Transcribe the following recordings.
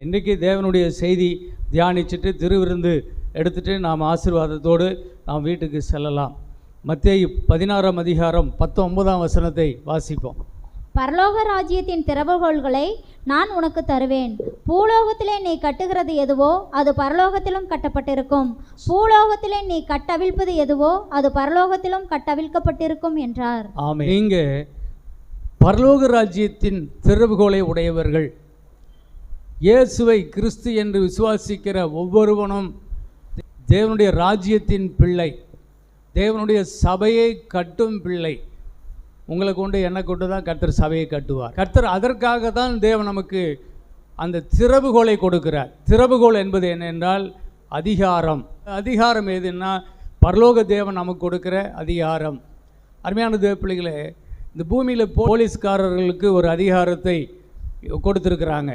இன்றைக்கி தேவனுடைய செய்தி தியானிச்சுட்டு திருவிருந்து எடுத்துகிட்டு நாம் ஆசீர்வாதத்தோடு நாம் வீட்டுக்கு செல்லலாம். மத்தேயு 16ஆம் அதிகாரம் 19ஆம் வசனத்தை வாசிப்போம். பரலோக ராஜ்யத்தின் திறவுகோல்களை நான் உனக்கு தருவேன். பூலோகத்திலே நீ கட்டுகிறது எதுவோ அது பரலோகத்திலும் கட்டப்பட்டிருக்கும், பூலோகத்திலே நீ கட்டவிழ்ப்பது எதுவோ அது பரலோகத்திலும் கட்டவிழ்க்கப்பட்டிருக்கும் என்றார். ஆமென். நீங்க பரலோக ராஜ்யத்தின் திறவுகோலை உடையவர்கள். இயேசுவை கிறிஸ்து என்று விசுவாசிக்கிற ஒவ்வொருவனும் தேவனுடைய ராஜ்யத்தின் பிள்ளை, தேவனுடைய சபையை கட்டும் பிள்ளை. உங்களை கொண்டு என்னை கொண்டு தான் கர்த்தர் சபையை கட்டுவார். கர்த்தர் அதற்காக தான் தேவன் நமக்கு அந்த திறவுகோலை கொடுக்கிறார். திறவுகோல் என்பது என்னென்றால் அதிகாரம். அதிகாரம் எதுன்னா பரலோக தேவன் நமக்கு கொடுக்கிற அதிகாரம். அருமையான தேவ பிள்ளைகளே, இந்த பூமியில் போலீஸ்காரர்களுக்கு ஒரு அதிகாரத்தை கொடுத்துருக்குறாங்க.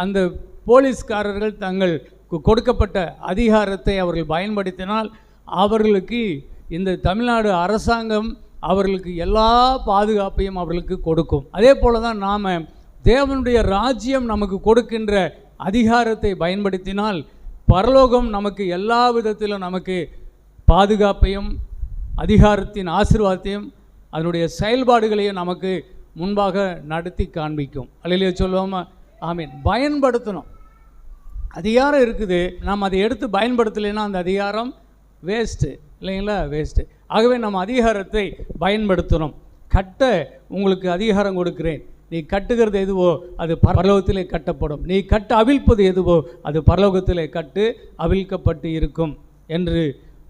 அந்த போலீஸ்காரர்கள் தங்கள் கொடுக்கப்பட்ட அதிகாரத்தை அவர்கள் பயன்படுத்தினால் அவர்களுக்கு இந்த தமிழ்நாடு அரசாங்கம் அவர்களுக்கு எல்லா பாதுகாப்பையும் அவர்களுக்கு கொடுக்கும். அதே போல தான் நாம் தேவனுடைய ராஜ்யம் நமக்கு கொடுக்கின்ற அதிகாரத்தை பயன்படுத்தினால் பரலோகம் நமக்கு எல்லா விதத்திலும் நமக்கு பாதுகாப்பையும் அதிகாரத்தின் ஆசீர்வாதத்தையும் அதனுடைய செயல்பாடுகளையும் நமக்கு முன்பாக நடத்தி காண்பிக்கும். அல்லேலூயா சொல்லுவோமா? ஆமீன். பயன்படுத்தணும். அதிகாரம் இருக்குது, நாம் அதை எடுத்து பயன்படுத்தலைன்னா அந்த அதிகாரம் வேஸ்ட்டு இல்லைங்களா? வேஸ்ட்டு. ஆகவே நம்ம அதிகாரத்தை பயன்படுத்தணும். கட்ட உங்களுக்கு அதிகாரம் கொடுக்கிறேன். நீ கட்டுகிறது எதுவோ அது பரலோகத்திலே கட்டப்படும், நீ கட்ட அவிழ்ப்பது எதுவோ அது பரலோகத்திலே கட்டு அவிழ்க்கப்பட்டு இருக்கும் என்று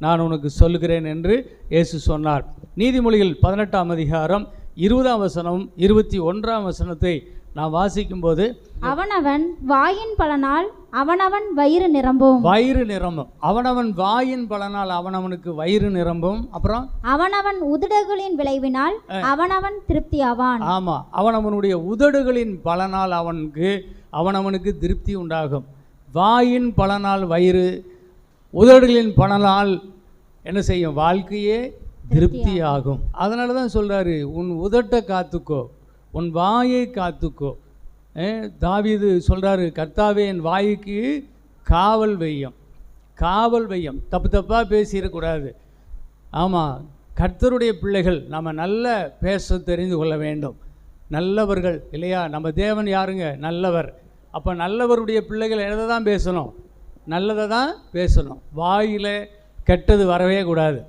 நான் உனக்கு சொல்லுகிறேன் என்று இயேசு சொன்னார். நீதிமொழிகள் 18ஆம் அதிகாரம் 20ஆம் வசனம் 21ஆம் வசனத்தை நான் வாசிக்கும்போது, அவனவன் வாயின் பலனால் அவனவன் வயிறு நிரம்பும். வயிறு நிரம்பும். அவனவன் வாயின் பலனால் அவனவனுக்கு வயிறு நிரம்பும். அப்புறம் அவனவன் உதடுகளின் விளைவினால் அவனவன் திருப்தி ஆவான். ஆமா, அவனவனுடைய உதடுகளின் பலனால் அவனவனுக்கு திருப்தி உண்டாகும். வாயின் பலனால் வயிறு, உதடுகளின் பலனால் என்ன செய்யும்? வாழ்க்கையே திருப்தி ஆகும். அதனால தான் சொல்றாரு, உன் உதட்டை காத்துக்கோ, உன் வாயை காத்துக்கோ. தாவீது சொல்கிறாரு, கர்த்தாவே என் வாய்க்கு காவல் வையம். காவல் வையம். தப்பு தப்பாக பேசிடக்கூடாது. ஆமாம், கர்த்தருடைய பிள்ளைகள் நம்ம நல்ல பேச தெரிந்து கொள்ள வேண்டும். நல்லவர்கள் இல்லையா? நம்ம தேவன் யாருங்க? நல்லவர். அப்போ நல்லவருடைய பிள்ளைகள் எதை தான் பேசணும்? நல்லதை தான் பேசணும். வாயில் கெட்டது வரவே கூடாது.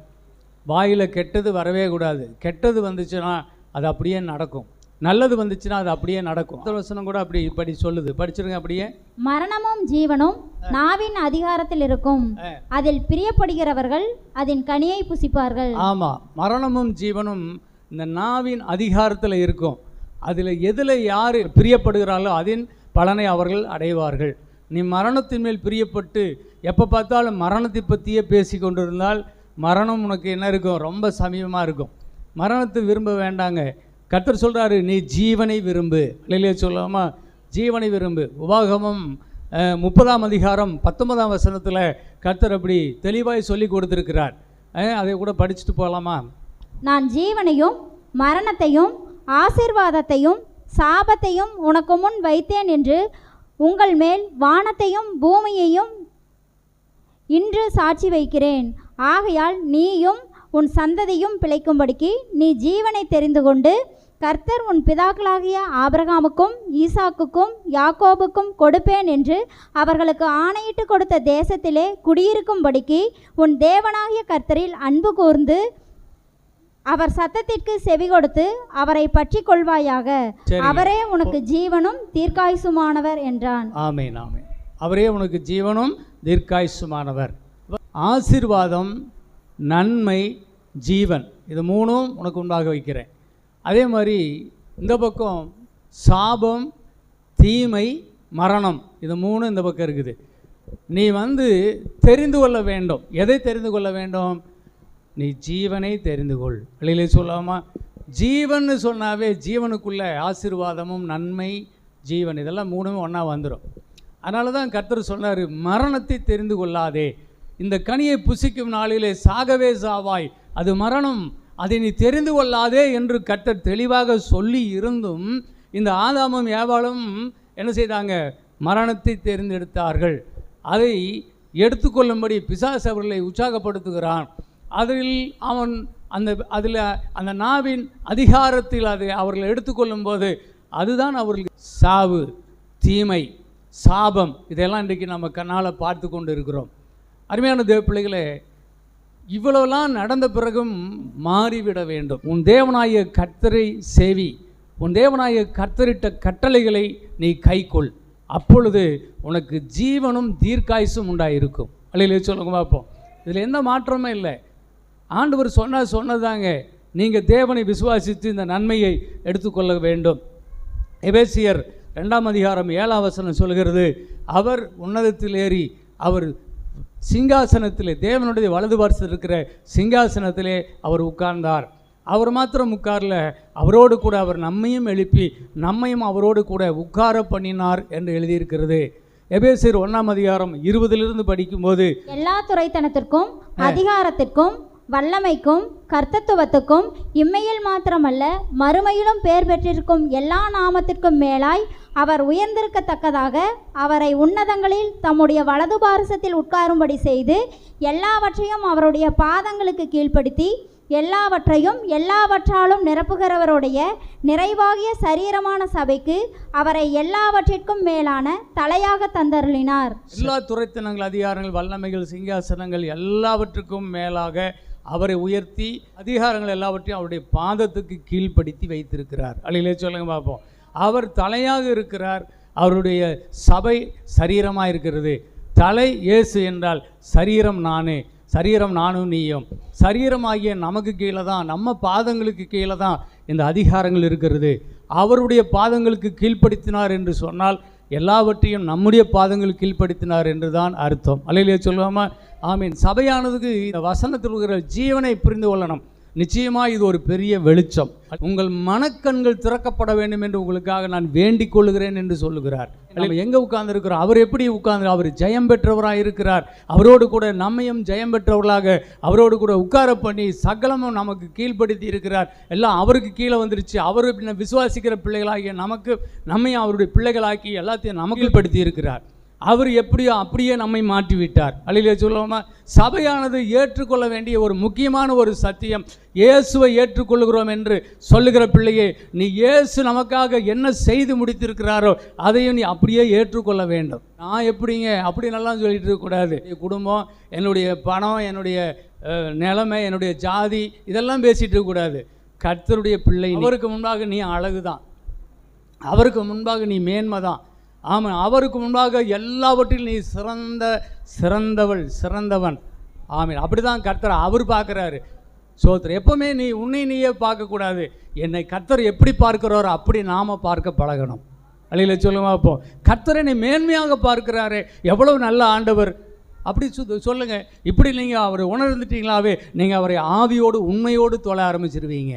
வாயில் கெட்டது வரவே கூடாது. கெட்டது வந்துச்சுன்னா அது அப்படியே நடக்கும், நல்லது வந்துச்சுன்னா அது அப்படியே நடக்கும். வசனம் கூட அப்படி சொல்லுது. படிச்சிருங்க அப்படியே. மரணமும் ஜீவனும் நாவின் அதிகாரத்தில் இருக்கும், அதில் பிரியப்படுகிறவர்கள் அதன் கனியை புசிப்பார்கள். ஆமா, மரணமும் ஜீவனும் இந்த நாவின் அதிகாரத்தில் இருக்கும். அதில் எதில் யார் பிரியப்படுகிறார்களோ அதன் பலனை அவர்கள் அடைவார்கள். நீ மரணத்தின் மேல் பிரியப்பட்டு எப்போ பார்த்தாலும் மரணத்தை பற்றியே பேசி கொண்டிருந்தால் மரணம் உனக்கு என்ன இருக்கும்? ரொம்ப சமீபமாக இருக்கும். மரணத்தை விரும்ப வேண்டாங்க. கர்த்தர் சொல்கிறாரு, நீ ஜீவனை விரும்பு. இல்லையா சொல்லாமா? ஜீவனை விரும்பு. உபாகமம் 30ஆம் அதிகாரம் 19ஆம் வசனத்தில் கர்த்தர் அப்படி தெளிவாய் சொல்லி கொடுத்துருக்கிறார். அதை கூட படிச்சுட்டு போகலாமா? நான் ஜீவனையும் மரணத்தையும் ஆசீர்வாதத்தையும் சாபத்தையும் உனக்கு முன் வைத்தேன் என்று உங்கள் மேல் வானத்தையும் பூமியையும் இன்று சாட்சி வைக்கிறேன். ஆகையால் நீயும் உன் சந்ததியும் பிழைக்கும்படிக்கு நீ ஜீவனை தெரிந்து கொண்டு கர்த்தர் உன் பிதாக்களாகிய ஆபிரகாமுக்கும் ஈசாக்குக்கும் யாக்கோபுக்கும் கொடுப்பேன் என்று அவர்களுக்கு ஆணையிட்டு கொடுத்த தேசத்திலே குடியிருக்கும்படிக்கு உன் தேவனாகிய கர்த்தரில் அன்பு கூர்ந்து அவர் சத்தத்திற்கு செவி கொடுத்து அவரை பற்றி கொள்வாயாக. அவரே உனக்கு ஜீவனும் தீர்க்காயுசுமானவர் என்றான். ஆமென், ஆமென். அவரே உனக்கு ஜீவனும் தீர்க்காயுசுமானவர். ஆசீர்வாதம், நன்மை, ஜீவன், இது மூணும் உனக்கு முன்பாக வைக்கிறேன். அதே மாதிரி இந்த பக்கம் சாபம், தீமை, மரணம், இது மூணும் இந்த பக்கம் இருக்குது. நீ தெரிந்து கொள்ள வேண்டும். எதை தெரிந்து கொள்ள வேண்டும்? நீ ஜீவனை தெரிந்து கொள். வெளியிலே சொல்லாமா? ஜீவன் சொன்னாவே ஜீவனுக்குள்ள ஆசீர்வாதமும் நன்மை, ஜீவன், இதெல்லாம் மூணுமே ஒன்றா வந்துடும். அதனால தான் கர்த்தர் சொன்னார், மரணத்தை தெரிந்து கொள்ளாதே, இந்த கனியை புசிக்கும் நாளிலே சாகவே சாவாய், அது மரணம், அதை நீ தெரிந்து கொள்ளாதே என்று கர்த்தர் தெளிவாக சொல்லி இருந்தும் இந்த ஆதாமும் ஏவாளும் என்ன செய்தாங்க? மரணத்தை தேர்ந்தெடுத்தார்கள். அதை எடுத்துக்கொள்ளும்படி பிசாசு அவர்களை உற்சாகப்படுத்துகிறான். அதில் அவன் அந்த நாவின் அதிகாரத்தில் அதை அவர்கள் எடுத்துக்கொள்ளும்போது அதுதான் அவர்களுக்கு சாவு, தீமை, சாபம், இதெல்லாம் இன்றைக்கு நம்ம கண்ணால் பார்த்து கொண்டு இருக்கிறோம். அருமையான தேவ பிள்ளைகளே, இவ்வளவுலாம் நடந்த பிறகும் மாறிவிட வேண்டும். உன் தேவனாகிய கர்த்தரை சேவி, உன் தேவனாகிய கர்த்தரிட்ட கட்டளைகளை நீ கைக்கொள், அப்பொழுது உனக்கு ஜீவனும் தீர்க்காயுசும் உண்டாயிருக்கும். அல்லையிலே சொல்லுங்க பார்ப்போம். இதில் எந்த மாற்றமே இல்லை. ஆண்டவர் சொன்னதாங்க. நீங்கள் தேவனை விசுவாசித்து இந்த நன்மையை எடுத்துக்கொள்ள வேண்டும். எபேசியர் 2 அதிகாரம் 7 வசனம் சொல்கிறது, அவர் உன்னதத்தில் ஏறி அவர் சிங்காசனத்திலே, தேவனுடைய வலது பார்சத்தில் இருக்கிற சிங்காசனத்திலே அவர் உட்கார்ந்தார். அவர் மாத்திரம் உட்கார்ல, அவரோடு கூட அவர் நம்மையும் எழுப்பி நம்மையும் அவரோடு கூட உட்கார பண்ணினார் என்று எழுதியிருக்கிறது. எபேசியர் 1 அதிகாரம் 20 படிக்கும்போது, எல்லா துரைத்தனத்திற்கும் அதிகாரத்திற்கும் வல்லமைக்கும் கர்த்தத்துவத்துக்கும் இம்மையில் மாத்திரமல்ல மறுமையிலும் பேர் பெற்றிருக்கும் எல்லா நாமத்திற்கும் மேலாய் அவர் உயர்ந்திருக்கத்தக்கதாக அவரை உன்னதங்களில் தம்முடைய வலது பாரசத்தில் உட்காரும்படி செய்து எல்லாவற்றையும் அவருடைய பாதங்களுக்கு கீழ்ப்படுத்தி எல்லாவற்றையும் எல்லாவற்றாலும் நிரப்புகிறவருடைய நிறைவாகிய சரீரமான சபைக்கு அவரை எல்லாவற்றிற்கும் மேலான தலையாக தந்தருளினார். எல்லா துரைத்தனங்கள், அதிகாரங்கள், வல்லமைகள், சிங்காசனங்கள் எல்லாவற்றுக்கும் மேலாக அவரை உயர்த்தி அதிகாரங்கள் எல்லாவற்றையும் அவருடைய பாதத்துக்கு கீழ்ப்படுத்தி வைத்திருக்கிறார். அல்லையிலே சொல்லுங்க பார்ப்போம். அவர் தலையாக இருக்கிறார். அவருடைய சபை சரீரமாக இருக்கிறது. தலை இயேசு என்றால் சரீரம் நானே, சரீரம் நானும் நீயும். சரீரமாகிய நமக்கு கீழே தான், நம்ம பாதங்களுக்கு கீழே தான் இந்த அதிகாரங்கள் இருக்கிறது. அவருடைய பாதங்களுக்கு கீழ்ப்படுத்தினார் என்று சொன்னால் எல்லாவற்றையும் நம்முடைய பாதங்களுக்கு கீழ்ப்படுத்தினார் என்று தான் அர்த்தம். அல்லையிலே சொல்லுவோமா? ஆமீன். சபையானதுக்கு இந்த வசனத்தில் இருக்கிற ஜீவனை புரிந்து கொள்ளணும். நிச்சயமாக இது ஒரு பெரிய வெளிச்சம். உங்கள் மனக்கண்கள் திறக்கப்பட வேண்டும் என்று உங்களுக்காக நான் வேண்டிக் கொள்கிறேன் என்று சொல்லுகிறார். நம்ம எங்கே உட்கார்ந்துருக்கிறோம்? அவர் எப்படி உட்கார்ந்து? அவர் ஜெயம் பெற்றவராக இருக்கிறார். அவரோடு கூட நம்மையும் ஜெயம் பெற்றவர்களாக அவரோடு கூட உட்கார பண்ணி சகலமும் நமக்கு கீழ்ப்படுத்தி இருக்கிறார். எல்லாம் அவருக்கு கீழே வந்துருச்சு. அவர் விசுவாசிக்கிற பிள்ளைகளாகிய நமக்கு நம்மையும் அவருடைய பிள்ளைகளாக்கி எல்லாத்தையும் நமக்கு கீழ்ப்படுத்தி இருக்கிறார். அவர் எப்படியோ அப்படியே நம்மை மாற்றிவிட்டார். அல்லையிலே சொல்லுவோமா? சபையானது ஏற்றுக்கொள்ள வேண்டிய ஒரு முக்கியமான ஒரு சத்தியம், இயேசுவை ஏற்றுக்கொள்கிறோம் என்று சொல்லுகிற பிள்ளையே, நீ இயேசு நமக்காக என்ன செய்து முடித்திருக்கிறாரோ அதையும் நீ அப்படியே ஏற்றுக்கொள்ள வேண்டும். நான் எப்படிங்க அப்படி நல்லா சொல்லிட்டு இருக்கக்கூடாது. குடும்பம், என்னுடைய பணம், என்னுடைய நிலைமை, என்னுடைய ஜாதி, இதெல்லாம் பேசிகிட்டு இருக்கக்கூடாது. கர்த்தருடைய பிள்ளை, அவருக்கு முன்பாக நீ அழகு தான், அவருக்கு முன்பாக நீ மேன்மை தான். ஆமாம், அவருக்கு முன்பாக எல்லாவற்றிலும் நீ சிறந்தவள், சிறந்தவன். ஆமீன். அப்படி தான் கர்த்தர் அவர் பார்க்குறாரு. சோத்திரம். எப்போவுமே நீ உன்னை நீயே பார்க்கக்கூடாது. என்னை கர்த்தர் எப்படி பார்க்குறாரோ அப்படி நாம் பார்க்க பழகணும். அல்லையில சொல்லுமா? அப்போ கர்த்தரை நீ மேன்மையாக பார்க்குறாரு. எவ்வளவு நல்ல ஆண்டவர் அப்படி சொல்லுங்கள். இப்படி நீங்கள் அவரை உணர்ந்துட்டீங்களாவே நீங்கள் அவரை ஆவியோடு உண்மையோடு தொழ ஆரம்பிச்சிருவீங்க.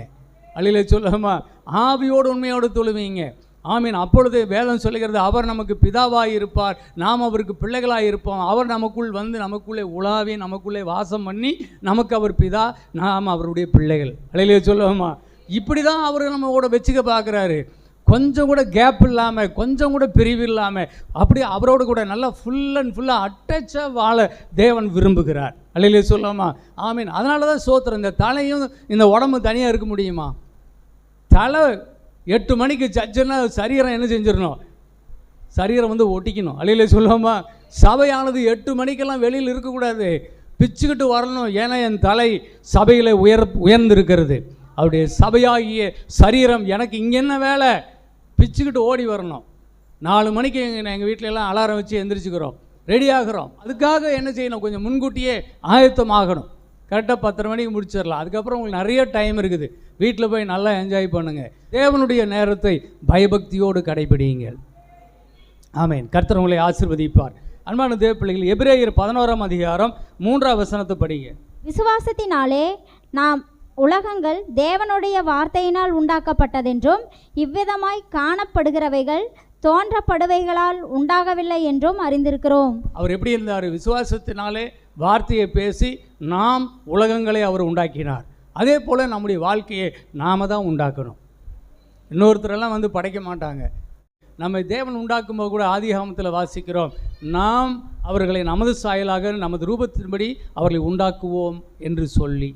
அல்லையில சொல்லுமா? ஆவியோடு உண்மையோடு தொழுவீங்க. ஆமீன். அப்பொழுது வேதம் சொல்லுகிறது, அவர் நமக்கு பிதாவாய் இருப்பார், நாம் அவருக்கு பிள்ளைகளாக இருப்போம். அவர் நமக்குள் வந்து நமக்குள்ளே உலாவி நமக்குள்ளே வாசம் பண்ணி நமக்கு அவர் பிதா, நாம் அவருடைய பிள்ளைகள். அல்லையிலே சொல்லுவோமா? இப்படி தான் அவர் நம்ம கூட வச்சுக்க பார்க்குறாரு. கொஞ்சம் கூட கேப் இல்லாமல், கொஞ்சம் கூட பிரிவு இல்லாமல், அப்படி அவரோடு கூட நல்லா ஃபுல் அண்ட் ஃபுல்லாக அட்டாச்சாக வாழ தேவன் விரும்புகிறார். அல்லையிலே சொல்லுவோமா? ஆமீன். அதனால தான் சோத்திரம். இந்த தலையும் இந்த உடம்பு தனியாக இருக்க முடியுமா? தலை 8 மணிக்கு சர்ச்சுன்னா சரீரம் என்ன செஞ்சிடணும்? சரீரம் வந்து ஒட்டிக்கணும். அல்லையிலே சொல்லுவோமா? சபையானது 8 மணிக்கெல்லாம் வெளியில் இருக்கக்கூடாது, பிச்சுக்கிட்டு வரணும். ஏன்னா என் தலை சபையில் உயர்ந்திருக்கிறது. அவருடைய சபையாகிய சரீரம் எனக்கு இங்கே என்ன வேலை? பிச்சுக்கிட்டு ஓடி வரணும். 4 மணிக்கு எங்கள் வீட்டிலலாம் அலாரம் வச்சு எந்திரிச்சுக்கிறோம், ரெடி ஆகிறோம். அதுக்காக என்ன செய்யணும்? கொஞ்சம் முன்கூட்டியே ஆயத்தமாகணும். கரெக்டாக 10:30 மணிக்கு முடிச்சிடலாம். அதுக்கப்புறம் உங்களுக்கு நிறைய டைம் இருக்குது. வீட்டில் போய் நல்லா என்ஜாய் பண்ணுங்கள். தேவனுடைய நேரத்தை பயபக்தியோடு கடைபிடியுங்கள். ஆமேன். கர்த்தர் உங்களை ஆசீர்வதிப்பார். அன்பான தேவ பிள்ளைகள், எபிரேயர் 11 அதிகாரம் 3 வசனத்தை படிங்க. விசுவாசத்தினாலே நாம் உலகங்கள் தேவனுடைய வார்த்தையினால் உண்டாக்கப்பட்டதென்றும் இவ்விதமாய் காணப்படுகிறவைகள் தோன்றப்படுவைகளால் உண்டாகவில்லை என்றும் அறிந்திருக்கிறோம். அவர் எப்படி இருந்தார்? விசுவாசத்தினாலே வார்த்தையை பேசி நாம் உலகங்களை அவர் உண்டாக்கினார். அதே போல் நம்முடைய வாழ்க்கையை நாம் தான் உண்டாக்கணும். இன்னொருத்தரெல்லாம் வந்து படைக்க மாட்டாங்க. நம்மை தேவன் உண்டாக்கும்போது கூட ஆதிகாமத்தில் வாசிக்கிறோம், நாம் அவர்களை நமது சாயலாக நமது ரூபத்தின்படி அவர்களை உண்டாக்குவோம் என்று சொல்லி.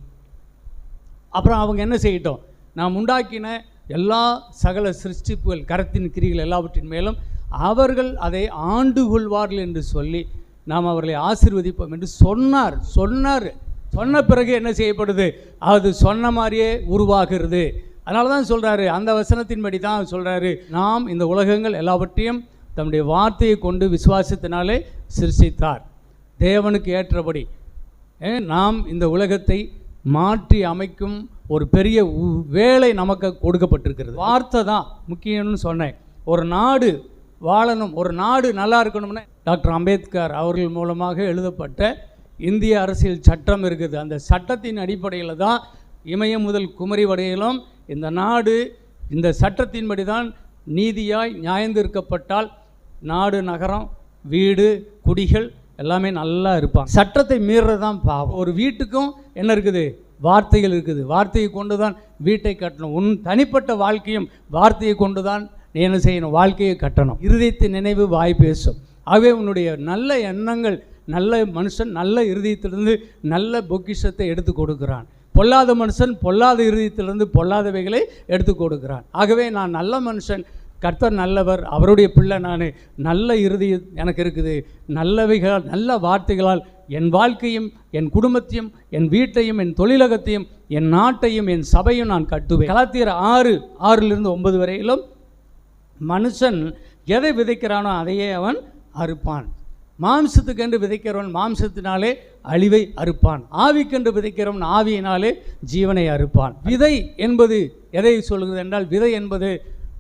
அப்புறம் அவங்க என்ன செய்யட்டும், நாம் உண்டாக்கின எல்லா சகல சிருஷ்டிப்புகள் கரத்தின் கிரிகள் எல்லாவற்றின் மேலும் அவர்கள் அதை ஆண்டு கொள்வார்கள் என்று சொல்லி நாம் அவர்களை ஆசீர்வதிப்போம் என்று சொன்னார். சொன்ன பிறகு என்ன செய்யப்படுது, அது சொன்ன மாதிரியே உருவாகிறது. அதனால தான் சொல்கிறாரு, அந்த வசனத்தின்படி தான் சொல்கிறாரு, நாம் இந்த உலகங்கள் எல்லாவற்றையும் தம்முடைய வார்த்தையை கொண்டு விசுவாசத்தினாலே சிருஷ்டித்தார். தேவனுக்கு ஏற்றபடி நாம் இந்த உலகத்தை மாற்றி அமைக்கும் ஒரு பெரிய வேலை நமக்கு கொடுக்கப்பட்டிருக்கிறது. வார்த்தை தான் முக்கியம்னு சொன்னேன். ஒரு நாடு வாழணும், ஒரு நாடு நல்லா இருக்கணும்னு டாக்டர் அம்பேத்கர் அவர்கள் மூலமாக எழுதப்பட்ட இந்திய அரசியல் சட்டம் இருக்குது. அந்த சட்டத்தின் அடிப்படையில் தான் இமயம் முதல் குமரி வரையிலும் இந்த நாடு இந்த சட்டத்தின்படி தான் நீதியாய் நியாயந்திருக்கப்பட்டால் நாடு, நகரம், வீடு, குடிகள் எல்லாமே நல்லா இருப்பாங்க. சட்டத்தை மீறுறது தான் பாவம். ஒரு வீட்டுக்கும் என்ன இருக்குது, வார்த்தைகள் இருக்குது. வார்த்தையை கொண்டு தான் வீட்டை கட்டணும். உன் தனிப்பட்ட வாழ்க்கையும் வார்த்தையை கொண்டு தான் நீ என்ன செய்யணும், வாழ்க்கையை கட்டணும். இருதயத்தின் நினைவு வாய் பேசும். ஆகவே உன்னுடைய நல்ல எண்ணங்கள், நல்ல மனுஷன் நல்ல இருதயத்திலிருந்து நல்ல பொக்கிஷத்தை எடுத்து கொடுக்கிறான். பொல்லாத மனுஷன் பொல்லாத இருதயத்திலிருந்து பொல்லாதவைகளை எடுத்து கொடுக்கிறான். ஆகவே நான் நல்ல மனுஷன், கர்த்தர் நல்லவர், அவருடைய பிள்ளை நான், நல்ல இருதயம் எனக்கு இருக்குது. நல்லவைகளால் நல்ல வார்த்தைகளால் என் வாழ்க்கையும் என் குடும்பத்தையும் என் வீட்டையும் என் தொழிலகத்தையும் என் நாட்டையும் என் சபையும் நான் கட்டுவேன். கலாத்தியர் 6:6-9 வரையிலும் மனுஷன் எதை விதைக்கிறானோ அதையே அவன் அறுப்பான். மாம்சத்துக்கென்று விதைக்கிறவன் மாம்சத்தினாலே அழிவை அறுப்பான், ஆவிக்கென்று விதைக்கிறவன் ஆவியினாலே ஜீவனை அறுப்பான். விதை என்பது எதை சொல்கிறது என்றால், விதை என்பது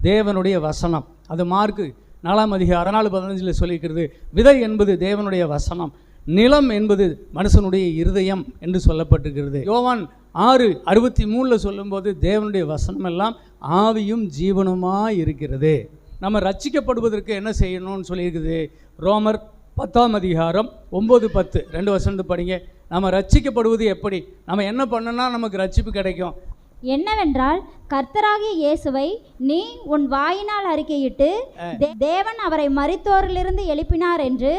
தேவனுடைய வசனம். அது மார்க்கு 4:14-15 சொல்லியிருக்கிறது. விதை என்பது தேவனுடைய வசனம், நிலம் என்பது மனுஷனுடைய இருதயம் என்று சொல்லப்பட்டிருக்கிறது. யோவான் 6:63 சொல்லும்போது தேவனுடைய வசனம் எல்லாம் ஆவியும் ஜீவனுமாய் இருக்கிறது. நம்ம ரட்சிக்கப்படுவதற்கு என்ன செய்யணும்னு சொல்லியிருக்குது. ரோமர் 10:9-10 2 வசனத்தை படிங்க. நம்ம ரட்சிக்கப்படுவது எப்படி, நம்ம என்ன பண்ணனா நமக்கு ரட்சிப்பு கிடைக்கும்? என்னவென்றால், கர்த்தராகிய இயேசுவை நீ உன் வாயினால் அறிக்கையிட்டு தேவன் அவரை மரித்தோரிலிருந்து எழுப்பினார் என்று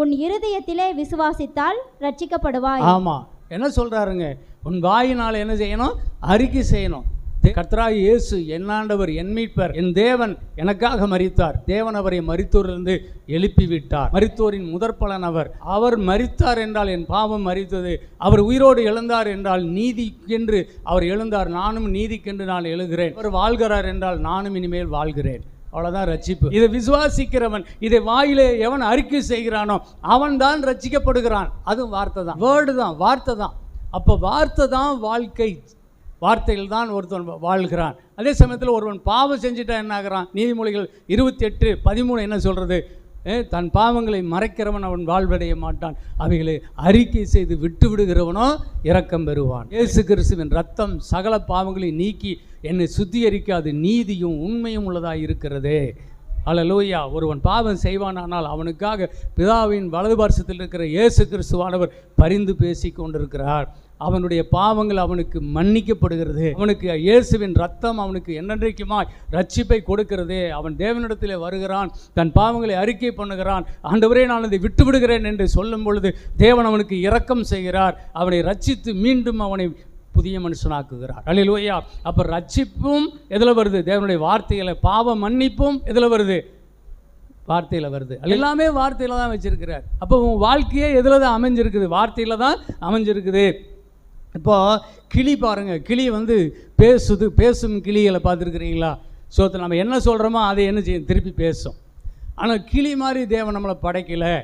உன் இருதயத்திலே விசுவாசித்தால் ரட்சிக்கப்படுவாய். ஆமா, என்ன சொல்றாருங்க, உன் வாயினால் என்ன செய்யணும், அறிக்கை செய்யணும். கர்த்தராகிய இயேசு என் ஆண்டவர், என் மீட்பர், என் தேவன் எனக்காக மரித்தார். தேவன் அவரை மரித்தோரிலிருந்து எழுப்பி விட்டார். மரித்தோரின் முதற் பலன் அவர். அவர் மரித்தார் என்றால் என் பாவம் மரித்தது. அவர் உயிரோடு எழுந்தார் என்றால் நீதிக்கென்று அவர் எழுந்தார், நானும் நீதிக்கென்று நான் எழுகிறேன். அவர் வாழ்கிறார் என்றால் நானும் இனிமேல் வாழ்கிறேன். அவ்வளோதான் ரட்சிப்பு. இதை விசுவாசிக்கிறவன், இதை வாயிலே எவன் அறிக்கை செய்கிறானோ அவன் தான் ரட்சிக்கப்படுகிறான். அதுவும் வார்த்தை தான், வேர்டு தான், வார்த்தை தான். அப்போ வார்த்தை தான் வாழ்க்கை. வார்த்தைகள் தான் ஒருத்தன் வாழ்கிறான். அதே சமயத்தில் ஒருவன் பாவம் செஞ்சுட்டா என்ன ஆகிறான்? நீதிமொழிகள் 28:13 என்ன சொல்கிறது? தன் பாவங்களை மறைக்கிறவன் அவன் வாழ்வடைய மாட்டான், அவைகளை அறிக்கை செய்து விட்டு விடுகிறவனோ இரக்கம் பெறுவான். இயேசு கிறிஸ்துவின் ரத்தம் சகல பாவங்களை நீக்கி என்னை சுத்திகரிக்காது நீதியும் உண்மையும் உள்ளதாக இருக்கிறது. அல்லேலூயா. ஒருவன் பாவம் செய்வானானால் அவனுக்காக பிதாவின் வலது பார்சத்தில் இருக்கிற இயேசு கிறிஸ்துவானவர் பரிந்து பேசி கொண்டிருக்கிறார். அவனுடைய பாவங்கள் அவனுக்கு மன்னிக்கப்படுகிறது. அவனுக்கு இயேசுவின் ரத்தம் அவனுக்கு என்னென்றைக்குமாய் ரட்சிப்பை கொடுக்கிறது. அவன் தேவனிடத்திலே வருகிறான், தன் பாவங்களை அறிக்கை பண்ணுகிறான். ஆண்டவரே நான் அதை விட்டு விடுகிறேன் என்று சொல்லும் பொழுது தேவன் அவனுக்கு இரக்கம் செய்கிறார். அவனை ரட்சித்து மீண்டும் அவனை புதிய மனுஷனாக்குகிறார். அல்லேலூயா. அப்போ ரட்சிப்பும் எதில் வருது? தேவனுடைய வார்த்தைகளை. பாவ மன்னிப்பும் எதில் வருது? வார்த்தையில் வருது. எல்லாமே வார்த்தையில் தான் வச்சிருக்கிறார். அப்போ உன் வாழ்க்கையே எதில் தான் அமைஞ்சிருக்குது? வார்த்தையில் தான் அமைஞ்சிருக்குது. இப்போ கிளி பாருங்கள், கிளி பேசுது. பேசும் கிளிகளை பார்த்துருக்குறீங்களா? ஸோ நம்ம என்ன சொல்கிறோமோ அதை என்ன செய்யும், திருப்பி பேசும். ஆனால் கிளி மாதிரி தேவன் நம்மளை படைக்கலை.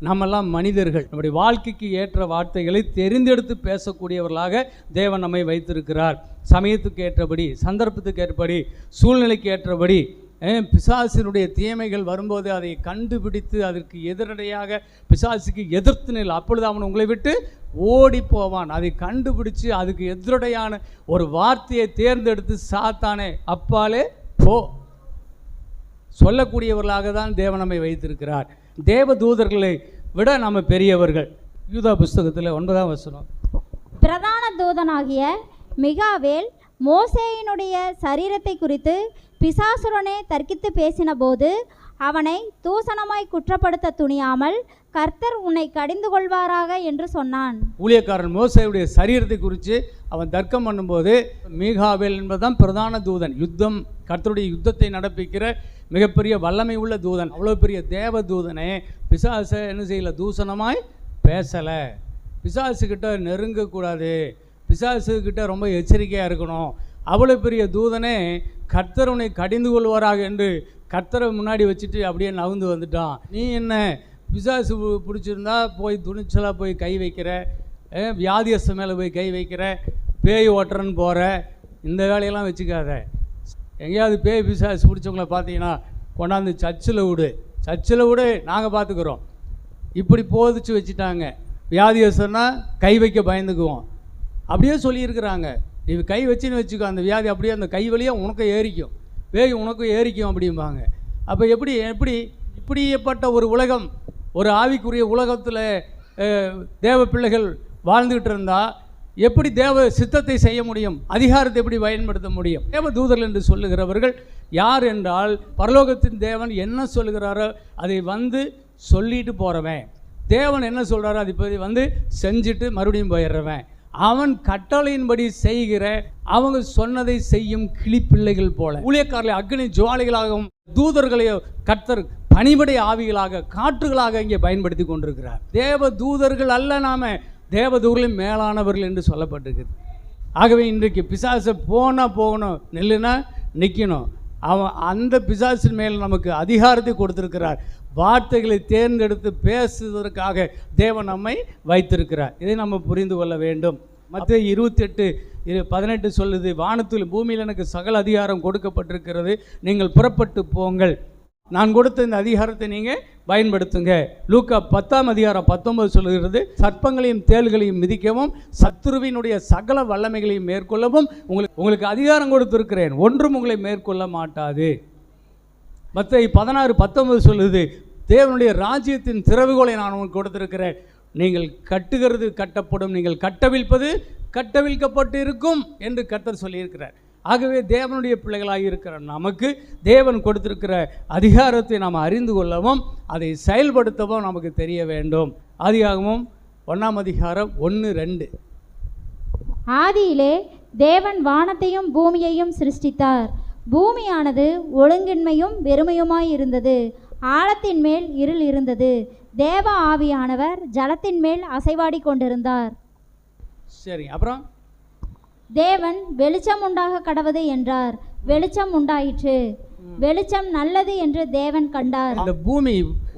நம்மெல்லாம் மனிதர்கள். நம்முடைய வாழ்க்கைக்கு ஏற்ற வார்த்தைகளை தெரிந்தெடுத்து பேசக்கூடியவர்களாக தேவன் நம்மை வைத்திருக்கிறார். சமயத்துக்கு ஏற்றபடி, சந்தர்ப்பத்துக்கு ஏற்றபடி, சூழ்நிலைக்கு ஏற்றபடி. பிசாசினுடைய தீமைகள் வரும்போது அதை கண்டுபிடித்து அதற்கு எதிரடையாக பிசாசுக்கு எதிர்த்து நில், அப்பொழுது அவன் உங்களை விட்டு ஓடி போவான். அதை கண்டுபிடிச்சு அதுக்கு எதிரடையான ஒரு வார்த்தையை தேர்ந்தெடுத்து சாத்தானே அப்பாலே போ சொல்லக்கூடியவர்களாக தான் தேவன் நம்மை வைத்திருக்கிறார். தேவ தூதர்களை விட நம்ம பெரியவர்கள். யூதா புஸ்தகத்தில் 9ஆம் வசனம். பிரதான தூதனாகிய மிகாவேல் மோசேயினுடைய சரீரத்தை குறித்து பிசாசுடனே தர்க்கித்து பேசினபோது அவனை தூசணமாய் குற்றப்படுத்த துணியாமல் கர்த்தர் உன்னை கடிந்து கொள்வாராக என்று சொன்னான். ஊழியக்காரன் மோசேயுடைய சரீரத்தை குறித்து அவன் தர்க்கம் பண்ணும்போது மீகாவேல் என்பதுதான் பிரதான தூதன், கர்த்தருடைய யுத்தத்தை நடப்பிக்கிற மிகப்பெரிய வல்லமை உள்ள தூதன். அவ்வளோ பெரிய தேவ தூதனே பிசாசை என்ன செய்யலை, தூசணமாய் பேசலை. பிசாசுக்கிட்ட நெருங்கக்கூடாது, பிசாசுக்கிட்ட ரொம்ப எச்சரிக்கையாக இருக்கணும். அவ்வளோ பெரிய தூதனே கர்த்தர் உன்னை கடிந்து கொள்வாராக என்று கர்த்தரை முன்னாடி வச்சுட்டு அப்படியே நவுந்து வந்துட்டான். நீ என்ன பிசாசு பிடிச்சிருந்தா போய் துணிச்சலாக போய் கை வைக்கிற, வியாதியஸ்த மேலே போய் கை வைக்கிற, பேய் ஓட்டுறன்னு போகிற, இந்த வேலையெல்லாம் வச்சுக்காத. எங்கேயாவது பேய் பிசாசு பிடிச்சவங்கள பார்த்தீங்கன்னா கொண்டாந்து சர்ச்சில் விடு நாங்கள் பார்த்துக்குறோம். இப்படி போதிச்சு வச்சுட்டாங்க. வியாதியஸ்தனா கை வைக்க பயந்துக்குவோம் அப்படியே சொல்லியிருக்கிறாங்க. நீ கை வச்சுன்னு வச்சுக்கோ, அந்த வியாதி அப்படியே அந்த கை வழியாக உனக்கு ஏறிக்கும், பேய் உனக்கும் ஏறிக்கும் அப்படிம்பாங்க. அப்போ இப்படிப்பட்ட ஒரு உலகம், ஒரு ஆவிக்குரிய உலகத்தில் தேவ பிள்ளைகள் வாழ்ந்துக்கிட்டு இருந்தால் எப்படி தேவ சித்தத்தை செய்ய முடியும், அதிகாரத்தை எப்படி பயன்படுத்த முடியும்? தேவ தூதர்கள் என்று சொல்லுகிறவர்கள் யார் என்றால், பரலோகத்தின் தேவன் என்ன சொல்லுகிறாரோ அதை வந்து சொல்லிட்டு போகிறவன். தேவன் என்ன சொல்கிறாரோ அதை வந்து செஞ்சுட்டு மறுபடியும் போயிடுறவன். அவன் கட்டளையின்படி செய்கிற, அவங்க சொன்னதை செய்யும் கிளிப்பிள்ளைகள் போல. ஊழியக்காரர்களை அக்னி ஜுவாலைகளாகவும் தூதர்களையோ கர்த்தர் பணிபடை ஆவிகளாக காற்றுகளாக இங்கே பயன்படுத்தி கொண்டிருக்கிறார். தேவ தூதர்கள் அல்ல, நாம தேவ தூதர்களின் மேலானவர்கள் என்று சொல்லப்பட்டிருக்குது. ஆகவே இன்றைக்கு பிசாசை போகணும், நெல்லுனா நிற்கணும். அவன் அந்த பிசாசின் மேல் நமக்கு அதிகாரத்தை கொடுத்திருக்கிறார். வார்த்தைகளை தேர்ந்தெடுத்து பேசுவதற்காக தேவன் நம்மை வைத்திருக்கிறார். இதை நம்ம புரிந்து கொள்ள வேண்டும். மத்தேயு 28:18 சொல்லுது, வானத்தில் பூமியில் எனக்கு சகல அதிகாரம் கொடுக்கப்பட்டிருக்கிறது, நீங்கள் புறப்பட்டு போங்கள். நான் கொடுத்த இந்த அதிகாரத்தை நீங்கள் பயன்படுத்துங்க. லூக்கா 10:19 சொல்லுகிறது, சர்ப்பங்களையும் தேள்களையும் மிதிக்கவும் சத்துருவினுடைய சகல வல்லமைகளையும் மேற்கொள்ளவும் உங்களுக்கு அதிகாரம் கொடுத்திருக்கிறேன், ஒன்றும் உங்களை மேற்கொள்ள மாட்டாது. மத்தேயு 16:19 சொல்லுது, தேவனுடைய ராஜ்யத்தின் திறவுகோலை நான் உங்களுக்கு கொடுத்திருக்கிறேன், நீங்கள் கட்டுகிறது கட்டப்படும், நீங்கள் கட்டவிழ்ப்பது கட்டவிழ்க்கப்பட்டு இருக்கும் என்று கர்த்தர் சொல்லியிருக்கிறார். ஆகவே தேவனுடைய பிள்ளைகளாக இருக்கிற நமக்கு தேவன் கொடுத்திருக்கிற அதிகாரத்தை நாம் அறிந்து கொள்ளவும் அதை செயல்படுத்தவும் நமக்கு தெரிய வேண்டும். ஆதியாகமம் 1:1-2. ஆதியிலே தேவன் வானத்தையும் பூமியையும் சிருஷ்டித்தார். பூமியானது ஒழுங்கின்மையும் வெறுமையுமாய் இருந்தது. ஆழத்தின் மேல் இருள் இருந்தது. தேவ ஆவியானவர் ஜலத்தின் மேல் அசைவாடி கொண்டிருந்தார். சரி, அப்புறம் தேவன் வெளிச்சம் உண்டாக கடவது என்றார். வெளிச்சம் உண்டாயிற்று. வெளிச்சம் நல்லது என்று தேவன் கண்டார். அந்த பூமி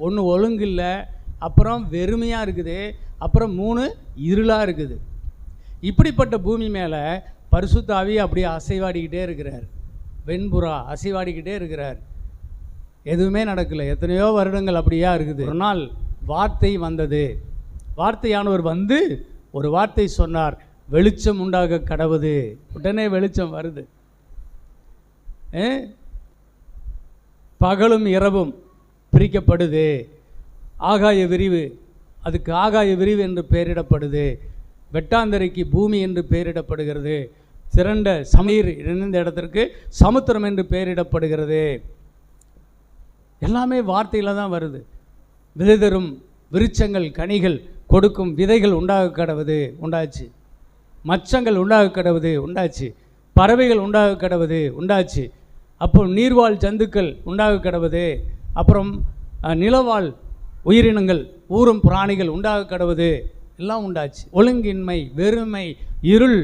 ஒன்று ஒழுங்கு இல்லை, அப்புறம் வெறுமையாக இருக்குது, அப்புறம் 3 இருளாக இருக்குது. இப்படிப்பட்ட பூமி மேலே பரிசுத்த ஆவி அப்படியே அசைவாடிக்கிட்டே இருக்கிறார். வெண்புறா அசைவாடிக்கிட்டே இருக்கிறார். எதுவுமே நடக்கலை. எத்தனையோ வருடங்கள் அப்படியா இருக்குது. ஒரு நாள் வார்த்தை வந்தது. வார்த்தையானவர் வந்து ஒரு வார்த்தை சொன்னார், வெளிச்சம் உண்டாக கடவுது. உடனே வெளிச்சம் வருது. பகலும் இரவும் பிரிக்கப்படுது. ஆகாய விரிவு, அதுக்கு ஆகாய விரிவு என்று பெயரிடப்படுது. வெட்டாந்தரைக்கு பூமி என்று பெயரிடப்படுகிறது. திரண்ட சமீர் இருந்த இடத்திற்கு சமுத்திரம் என்று பெயரிடப்படுகிறது. எல்லாமே வார்த்தையில் தான் வருது. விதை தரும் விருட்சங்கள் கனிகள் கொடுக்கும் விதைகள் உண்டாக கடவுது, உண்டாச்சு. மச்சங்கள் உண்டாக கடவுது, உண்டாச்சு. பறவைகள் உண்டாக கடவுது, உண்டாச்சு. அப்போ நீர்வாழ் ஜந்துக்கள் உண்டாக கடவுது. அப்புறம் நிலவாழ் உயிரினங்கள், ஊரும் பிராணிகள் உண்டாக கடவுது, எல்லாம் உண்டாச்சு. ஒழுங்கின்மை, வெறுமை, இருள்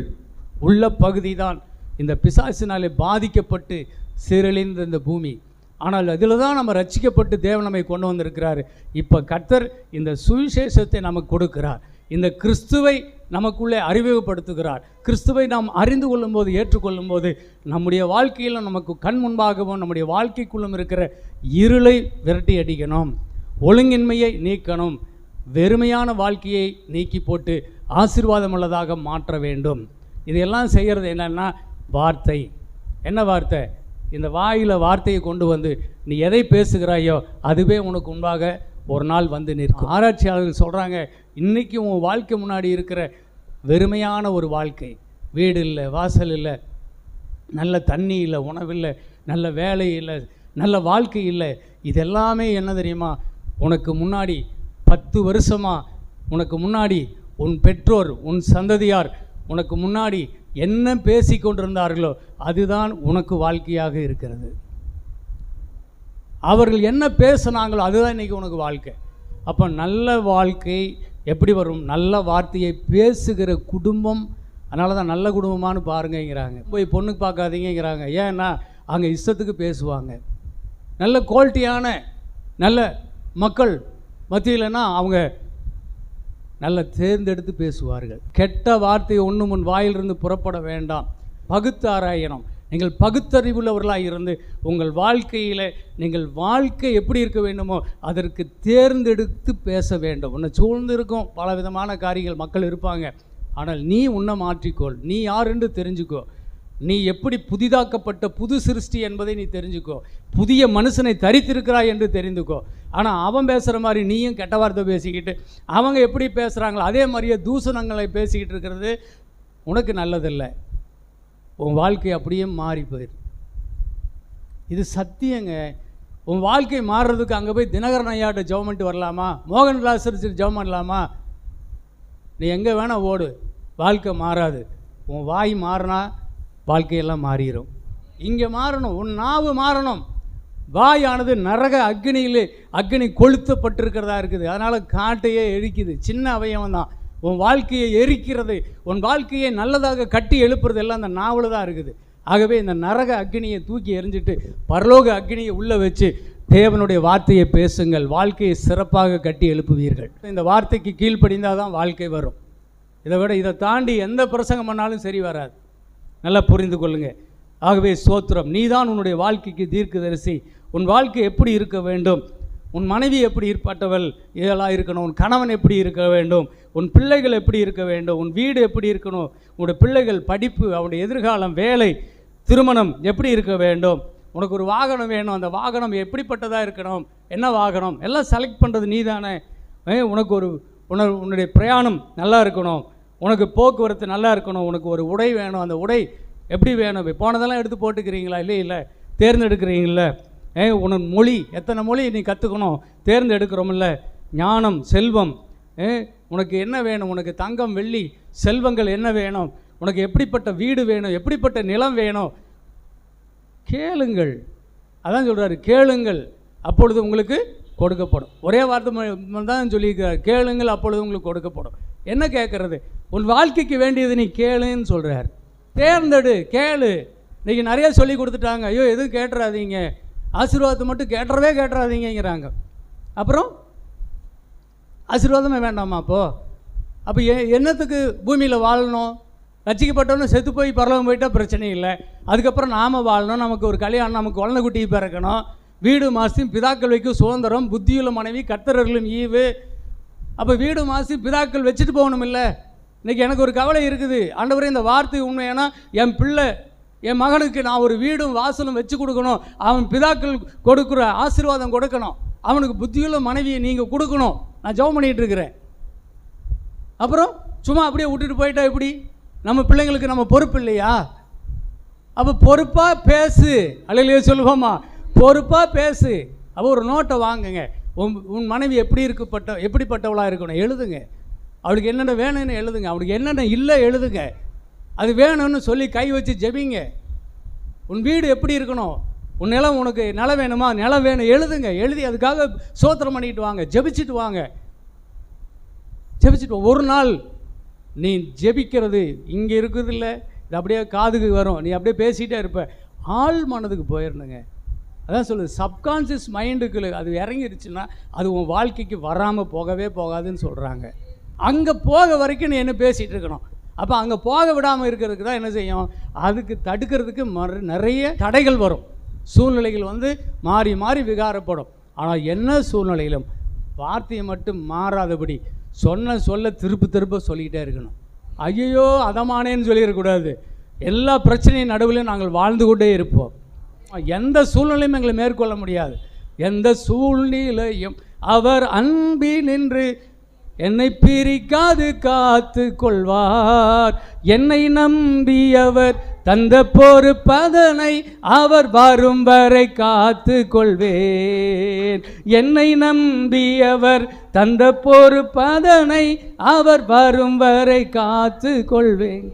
உள்ள பகுதி தான் இந்த பிசாசினாலே பாதிக்கப்பட்டு சீரழிந்த இந்த பூமி. ஆனால் அதில் தான் நம்ம ரட்சிக்கப்பட்டு தேவன் நம்மை கொண்டு வந்திருக்கிறார். இப்போ கர்த்தர் இந்த சுவிசேஷத்தை நமக்கு கொடுக்கிறார். இந்த கிறிஸ்துவை நமக்குள்ளே அறிமுகப்படுத்துகிறார். கிறிஸ்துவை நாம் அறிந்து கொள்ளும்போது, ஏற்றுக்கொள்ளும்போது நம்முடைய வாழ்க்கையில் நமக்கு கண் முன்பாகவும் நம்முடைய வாழ்க்கைக்குள்ளும் இருக்கிற இருளை விரட்டி அடிக்கணும், ஒழுங்கின்மையை நீக்கணும், வெறுமையான வாழ்க்கையை நீக்கி போட்டு ஆசீர்வாதமுள்ளதாக மாற்ற வேண்டும். இதையெல்லாம் செய்கிறது என்னன்னா வார்த்தை. என்ன வார்த்தை? இந்த வாயில் வார்த்தையை கொண்டு வந்து நீ எதை பேசுகிறாயோ அதுவே உனக்கு முன்பாக ஒரு நாள் வந்து நிற்கும். ஆராய்ச்சியாளர்கள் சொல்கிறாங்க, இன்றைக்கி உன் வாழ்க்கை முன்னாடி இருக்கிற வெறுமையான ஒரு வாழ்க்கை, வீடு இல்லை, வாசல் இல்லை, நல்ல தண்ணி இல்லை, உணவில்லை, நல்ல வேலை இல்லை, நல்ல வாழ்க்கை இல்லை. இதெல்லாமே என்ன தெரியுமா? உனக்கு முன்னாடி 10 வருஷமாக உனக்கு முன்னாடி உன் பெற்றோர், உன் சந்ததியார் உனக்கு முன்னாடி என்ன பேசி கொண்டிருந்தார்களோ அதுதான் உனக்கு வாழ்க்கையாக இருக்கிறது. அவர்கள் என்ன பேசினாங்களோ அதுதான் இன்றைக்கி உனக்கு வாழ்க்கை. அப்போ நல்ல வாழ்க்கை எப்படி வரும்? நல்ல வார்த்தையை பேசுகிற குடும்பம். அதனால தான் நல்ல குடும்பமானு பாருங்கங்கிறாங்க. போய் பொண்ணுக்கு பார்க்காதீங்கிறாங்க. ஏன்னா அங்கே இஷ்டத்துக்கு பேசுவாங்க. நல்ல குவாலிட்டியான நல்ல மக்கள் மத்தியிலனா அவங்க நல்ல தேர்ந்தெடுத்து பேசுவார்கள். கெட்ட வார்த்தை ஒன்று முன் வாயிலிருந்து புறப்பட வேண்டாம், பகுத்து ஆராயணும். நீங்கள் பகுத்தறிவுள்ளவர்களாக இருந்து உங்கள் வாழ்க்கையில் நீங்கள் வாழ்க்கை எப்படி இருக்க வேண்டுமோ அதற்கு தேர்ந்தெடுத்து பேச வேண்டும். உன்னை சூழ்ந்து இருக்கும் பல விதமான காரியங்கள் மக்கள் இருப்பாங்க. ஆனால் நீ உன்னை மாற்றிக்கொள். நீ யார் என்று தெரிஞ்சுக்கோ. நீ எப்படி புதிதாக்கப்பட்ட புது சிருஷ்டி என்பதை நீ தெரிஞ்சுக்கோ. புதிய மனுஷனை தரித்திருக்கிறாய் என்று தெரிந்துக்கோ. ஆனால் அவன் பேசுகிற மாதிரி நீயும் கெட்ட வார்த்தை பேசிக்கிட்டு அவங்க எப்படி பேசுகிறாங்களோ அதே மாதிரியே தூசணங்களை பேசிக்கிட்டு இருக்கிறது உனக்கு நல்லதில்லை. உன் வாழ்க்கை அப்படியே மாறி போயிடும். இது சத்தியங்க. உன் வாழ்க்கை மாறுறதுக்கு அங்கே போய் தினகரன் ஐயாட்ட ஜெபம் பண்ணிட்டு வரலாமா? மோகன் லாசரிச்சு ஜெபம் பண்ணலாமா? நீ எங்கே வேணால் ஓடு, வாழ்க்கை மாறாது. உன் வாய் மாறினா வாழ்க்கையெல்லாம் மாறிடும். இங்கே மாறணும், உன் நாவு மாறணும். வாயானது நரக அக்னி கொளுத்தப்பட்டிருக்கிறதா இருக்குது. அதனால் காட்டையே எரிக்குது. சின்ன அவயவம் தான் உன் வாழ்க்கையை எரிக்கிறது. உன் வாழ்க்கையை நல்லதாக கட்டி எழுப்புறது எல்லாம் அந்த நாவில் தான் இருக்குது. ஆகவே இந்த நரக அக்னியை தூக்கி எரிஞ்சிட்டு பரலோக அக்னியை உள்ளே வச்சு தேவனுடைய வார்த்தையை பேசுங்கள். வாழ்க்கையை சிறப்பாக கட்டி எழுப்புவீர்கள். இந்த வார்த்தைக்கு கீழ்ப்படிந்தால் தான் வாழ்க்கை வரும். இதை தாண்டி எந்த பிரசங்கம் பண்ணாலும் சரி வராது. நல்லா புரிந்து கொள்ளுங்க. ஆகவே ஸ்தோத்திரம். நீ தான் உன்னுடைய வாழ்க்கைக்கு தீர்க்கதரிசி. உன் வாழ்க்கை எப்படி இருக்க வேண்டும்? உன் மனைவி எப்படி இருப்பட்டவள் இதெல்லாம் இருக்கணும். உன் கணவன் எப்படி இருக்க வேண்டும்? உன் பிள்ளைகள் எப்படி இருக்க வேண்டும்? உன் வீடு எப்படி இருக்கணும்? உன்னுடைய பிள்ளைகள் படிப்பு, அவனுடைய எதிர்காலம், வேலை, திருமணம் எப்படி இருக்க வேண்டும்? உனக்கு ஒரு வாகனம் வேணும், அந்த வாகனம் எப்படிப்பட்டதாக இருக்கணும்? என்ன வாகனம் எல்லாம் செலக்ட் பண்ணுறது நீ தானே. உனக்கு உன்னுடைய பிரயாணம் நல்லா இருக்கணும், உனக்கு போக்குவரத்து நல்லா இருக்கணும், உனக்கு ஒரு உடை வேணும், அந்த உடை எப்படி வேணும்? போனதெல்லாம் எடுத்து போட்டுக்கிறீங்களா? இல்லை தேர்ந்தெடுக்கிறீங்கள? உன் மொழி, எத்தனை மொழி நீ கற்றுக்கணும், தேர்ந்தெடுக்கிறோமில்ல. ஞானம், செல்வம், உனக்கு என்ன வேணும்? உனக்கு தங்கம், வெள்ளி, செல்வங்கள் என்ன வேணும்? உனக்கு எப்படிப்பட்ட வீடு வேணும்? எப்படிப்பட்ட நிலம் வேணும்? கேளுங்கள். அதான் சொல்கிறாரு, கேளுங்கள் அப்பொழுது உங்களுக்கு கொடுக்கப்படும். ஒரே வார்த்தை தான் சொல்லியிருக்கிறார், கேளுங்கள் அப்பொழுது உங்களுக்கு கொடுக்கப்படும். என்ன கேட்குறது? உன் வாழ்க்கைக்கு வேண்டியது நீ கேளுன்னு சொல்கிறார். தேர்ந்தெடு, கேளு. இன்றைக்கி நிறைய சொல்லி கொடுத்துட்டாங்க. ஐயோ எதுவும் கேட்டுறாதீங்க, ஆசீர்வாதத்தை மட்டும் கேட்டுறாதீங்கிறாங்க. அப்புறம் ஆசீர்வாதமே வேண்டாமா? அப்போ என்னத்துக்கு பூமியில் வாழணும்? ரசிக்கப்பட்டவனும் செத்து போய் பரலோகம் போயிட்டால் பிரச்சனை இல்லை. அதுக்கப்புறம் நாம் வாழணும், நமக்கு ஒரு கல்யாணம், நமக்கு குழந்தை குட்டி பிறக்கணும், வீடு மாசும் பிதாக்கள் வைக்கும் சுதந்திரம், புத்தியுள்ள மனைவி, கர்த்தர்களும் ஈவு. அப்போ வீடு மாசி பிதாக்கள் வச்சுட்டு போகணும் இல்லை? இன்றைக்கி எனக்கு ஒரு கவலை இருக்குது. ஆண்டவரே, இந்த வார்த்தை உண்மையானா என் பிள்ளை, என் மகனுக்கு நான் ஒரு வீடும் வாசலும் வச்சு கொடுக்கணும். அவன் பிதாக்கள் கொடுக்குற ஆசீர்வாதம் கொடுக்கணும். அவனுக்கு புத்தியுள்ள மனைவியை நீங்கள் கொடுக்கணும். நான் ஜெபம் பண்ணிகிட்டு இருக்கிறேன். அப்புறம் சும்மா அப்படியே விட்டுட்டு போயிட்டா எப்படி? நம்ம பிள்ளைங்களுக்கு நம்ம பொறுப்பு இல்லையா? அப்போ பொறுப்பாக பேசு. அல்லையே சொல்லுவோமா? பொறுப்பாக பேசு. அப்போ ஒரு நோட்டை வாங்குங்க. உன் மனைவி எப்படிப்பட்டவளாக இருக்கணும் எழுதுங்க. அவளுக்கு என்னென்ன வேணும்னு எழுதுங்க. அவளுக்கு என்னென்ன இல்லை எழுதுங்க. அது வேணும்னு சொல்லி கை வச்சு ஜெபிங்க. உன் வீடு எப்படி இருக்கணும்? உன் நிலம், உனக்கு நிலம் வேணுமா? நிலம் வேணும் எழுதுங்க. எழுதி அதுக்காக சோத்திரம் பண்ணிட்டு வாங்க, ஜெபிச்சுட்டு வாங்க. ஜெபிச்சுட்டு ஒரு நாள் நீ ஜெபிக்கிறது இங்கே இருக்குது இல்லை, இது அப்படியே காதுக்கு வரும். நீ அப்படியே பேசிகிட்டே இருப்ப. ஆள் மனதுக்கு போயிடணுங்க. அதான் சொல்லுது, சப்கான்ஷியஸ் மைண்டுக்கு அது இறங்கிருச்சுன்னா அது உன் வாழ்க்கைக்கு வராமல் போகவே போகாதுன்னு சொல்கிறாங்க. அங்கே போக வரைக்கும் நீ என்ன பேசிகிட்டு இருக்கணும். அப்போ அங்கே போக விடாமல் இருக்கிறதுக்கு தான் என்ன செய்யும்? அதுக்கு தடுக்கிறதுக்கு நிறைய தடைகள் வரும். சூழ்நிலைகள் மாறி மாறி விகாரப்படும். ஆனால் என்ன சூழ்நிலையிலும் வார்த்தையை மட்டும் மாறாதபடி சொல்ல திருப்ப சொல்லிக்கிட்டே இருக்கணும். ஐயோ அதமானேன்னு சொல்லிடக்கூடாது. எல்லா பிரச்சனையும் நடுவில் நாங்கள் வாழ்ந்து கொண்டே இருப்போம். எந்த சூழ்நிலையும் எங்களை மேற்கொள்ள முடியாது. எந்த சூழ்நிலையும் அவர் அன்பில் நின்று என்னை பிரிக்காது காத்து கொள்வார். என்னை நம்பியவர் தந்த பொறுப்பதனை அவர் வரும் வரை காத்து கொள்வேன். என்னை நம்பியவர் தந்த பொறுப்பதனை அவர் வரும் வரை காத்து கொள்வேன்.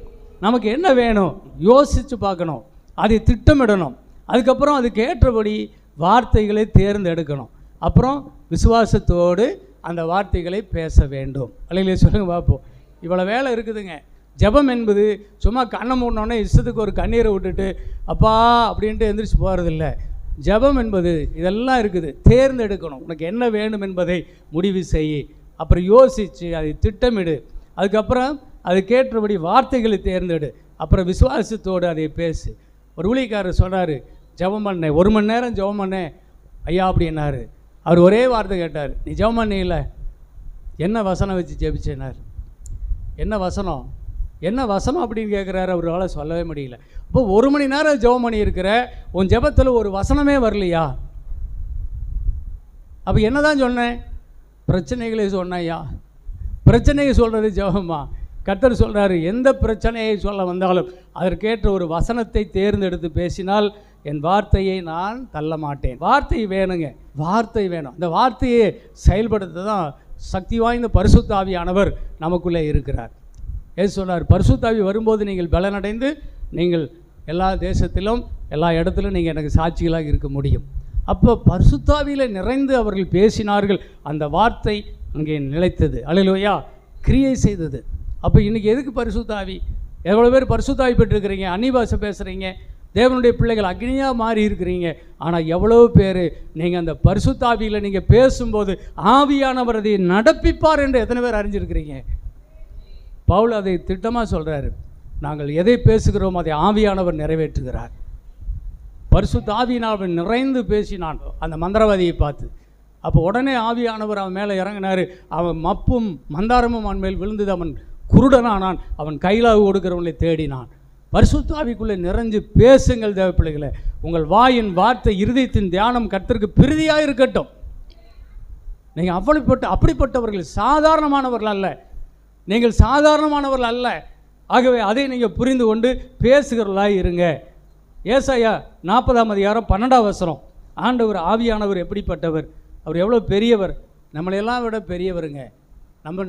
நமக்கு என்ன வேணும் யோசித்து பார்க்கணும், அதை திட்டமிடணும். அதுக்கப்புறம் அதுக்கு ஏற்றபடி வார்த்தைகளை தேர்ந்தெடுக்கணும். அப்புறம் விசுவாசத்தோடு அந்த வார்த்தைகளை பேச வேண்டும். அல்லையிலே சொல்லுங்க பார்ப்போம். இவ்வளோ வேலை இருக்குதுங்க. ஜெபம் என்பது சும்மா கண்ணை மூடினோடனே இஷ்டத்துக்கு ஒரு கண்ணீரை விட்டுட்டு அப்பா அப்படின்ட்டு எந்திரிச்சு போகிறதில்ல. ஜெபம் என்பது இதெல்லாம் இருக்குது. தேர்ந்தெடுக்கணும். உனக்கு என்ன வேணும் என்பதை முடிவு செய். அப்புறம் யோசித்து அதை திட்டமிடு. அதுக்கப்புறம் அதுக்கேற்றபடி வார்த்தைகளை தேர்ந்தெடு. அப்புறம் விசுவாசத்தோடு அதை பேசு. ஒரு ஊழியக்காரர் சொன்னார், ஜெபம் பண்ணேன், 1 மணி நேரம் ஜெபம் பண்ணேன் ஐயா அப்படின்னாரு. அவர் ஒரே வார்த்தை கேட்டார், நீ ஜெபம் பண்ணீங்கள, என்ன வசனம் வச்சு ஜெபிச்சேனார். என்ன வசனம் என்ன வசனம் அப்படின்னு கேட்குறாரு. அவரால் சொல்லவே முடியல. இப்போ 1 மணி நேரம் ஜெபம் பண்ணியிருக்கிற உன் ஜெபத்தில் ஒரு வசனமே வரலையா? அப்போ என்ன தான் சொன்னேன்? பிரச்சனைகளை சொன்னையா? பிரச்சனையை சொல்கிறது ஜெபமா? கர்த்தர் சொல்கிறாரு, எந்த பிரச்சனையை சொல்ல வந்தாலும் அதற்கேற்ற ஒரு வசனத்தை தேர்ந்தெடுத்து பேசினால் என் வார்த்தையை நான் தள்ள மாட்டேன். வார்த்தை வேணுங்க, வார்த்தை வேணும். அந்த வார்த்தையை செயல்படுத்த தான் சக்தி வாய்ந்த பரிசுத்த ஆவியானவர் நமக்குள்ளே இருக்கிறார். ஏசு சொன்னார், பரிசுத்த ஆவி வரும்போது நீங்கள் பலனடைந்து நீங்கள் எல்லா தேசத்திலும் எல்லா இடத்திலும் நீங்கள் எனக்கு சாட்சிகளாக இருக்க முடியும். அப்போ பரிசுத்த ஆவியில் நிறைந்து அவர்கள் பேசினார்கள். அந்த வார்த்தை அங்கே நிலைத்தது. அல்லேலூயா, கிரியை செய்தது. அப்போ இன்றைக்கி எதுக்கு பரிசுத்த ஆவி? எவ்வளோ பேர் பரிசுத்த ஆவி பெற்றிருக்கிறீங்க, அந்நிய பேசுகிறீங்க, தேவனுடைய பிள்ளைகள் அக்னியாக மாறி இருக்கிறீங்க. ஆனால் எவ்வளோ பேர் நீங்கள் அந்த பரிசுத்த ஆவியில் நீங்கள் பேசும்போது ஆவியானவர் அதை நடப்பிப்பார் என்று எத்தனை பேர் அறிஞ்சிருக்கிறீங்க? பவுல் அதை திட்டமாக சொல்கிறாரு, நாங்கள் எதை பேசுகிறோம் அதை ஆவியானவர் நிறைவேற்றுகிறார். பரிசுத்த ஆவியானவர் நிறைந்து பேசினான் அந்த மந்திரவாதியை பார்த்து. அப்போ உடனே ஆவியானவர் அவன் மேலே இறங்கினார். அவன் மப்பும் மந்தாரமும் அவன் மேல் விழுந்தது. அவன் குருடனானான். அவன் கைலாவு கொடுக்கிறவங்களை தேடினான். பரிசுத்த ஆவிக்குள்ளே நிறைஞ்சு பேசுங்கள் தேவ பிள்ளைகளை. உங்கள் வாயின் வார்த்தை இருதயத்தின் தியானம் கர்த்தருக்கு பிரீதியாக இருக்கட்டும். நீங்கள் அப்படிப்பட்டவர்கள் சாதாரணமானவர்கள் அல்ல. நீங்கள் சாதாரணமானவர்கள் அல்ல. ஆகவே அதை நீங்கள் புரிந்து கொண்டு பேசுகிறவர்களாக இருங்க. ஏசாயா 40ஆம் அதிகாரம் 12ஆம் வசனம். ஆண்டவர் ஆவியானவர் எப்படிப்பட்டவர்? அவர் எவ்வளோ பெரியவர், நம்மளையெல்லாம் விட பெரியவருங்க.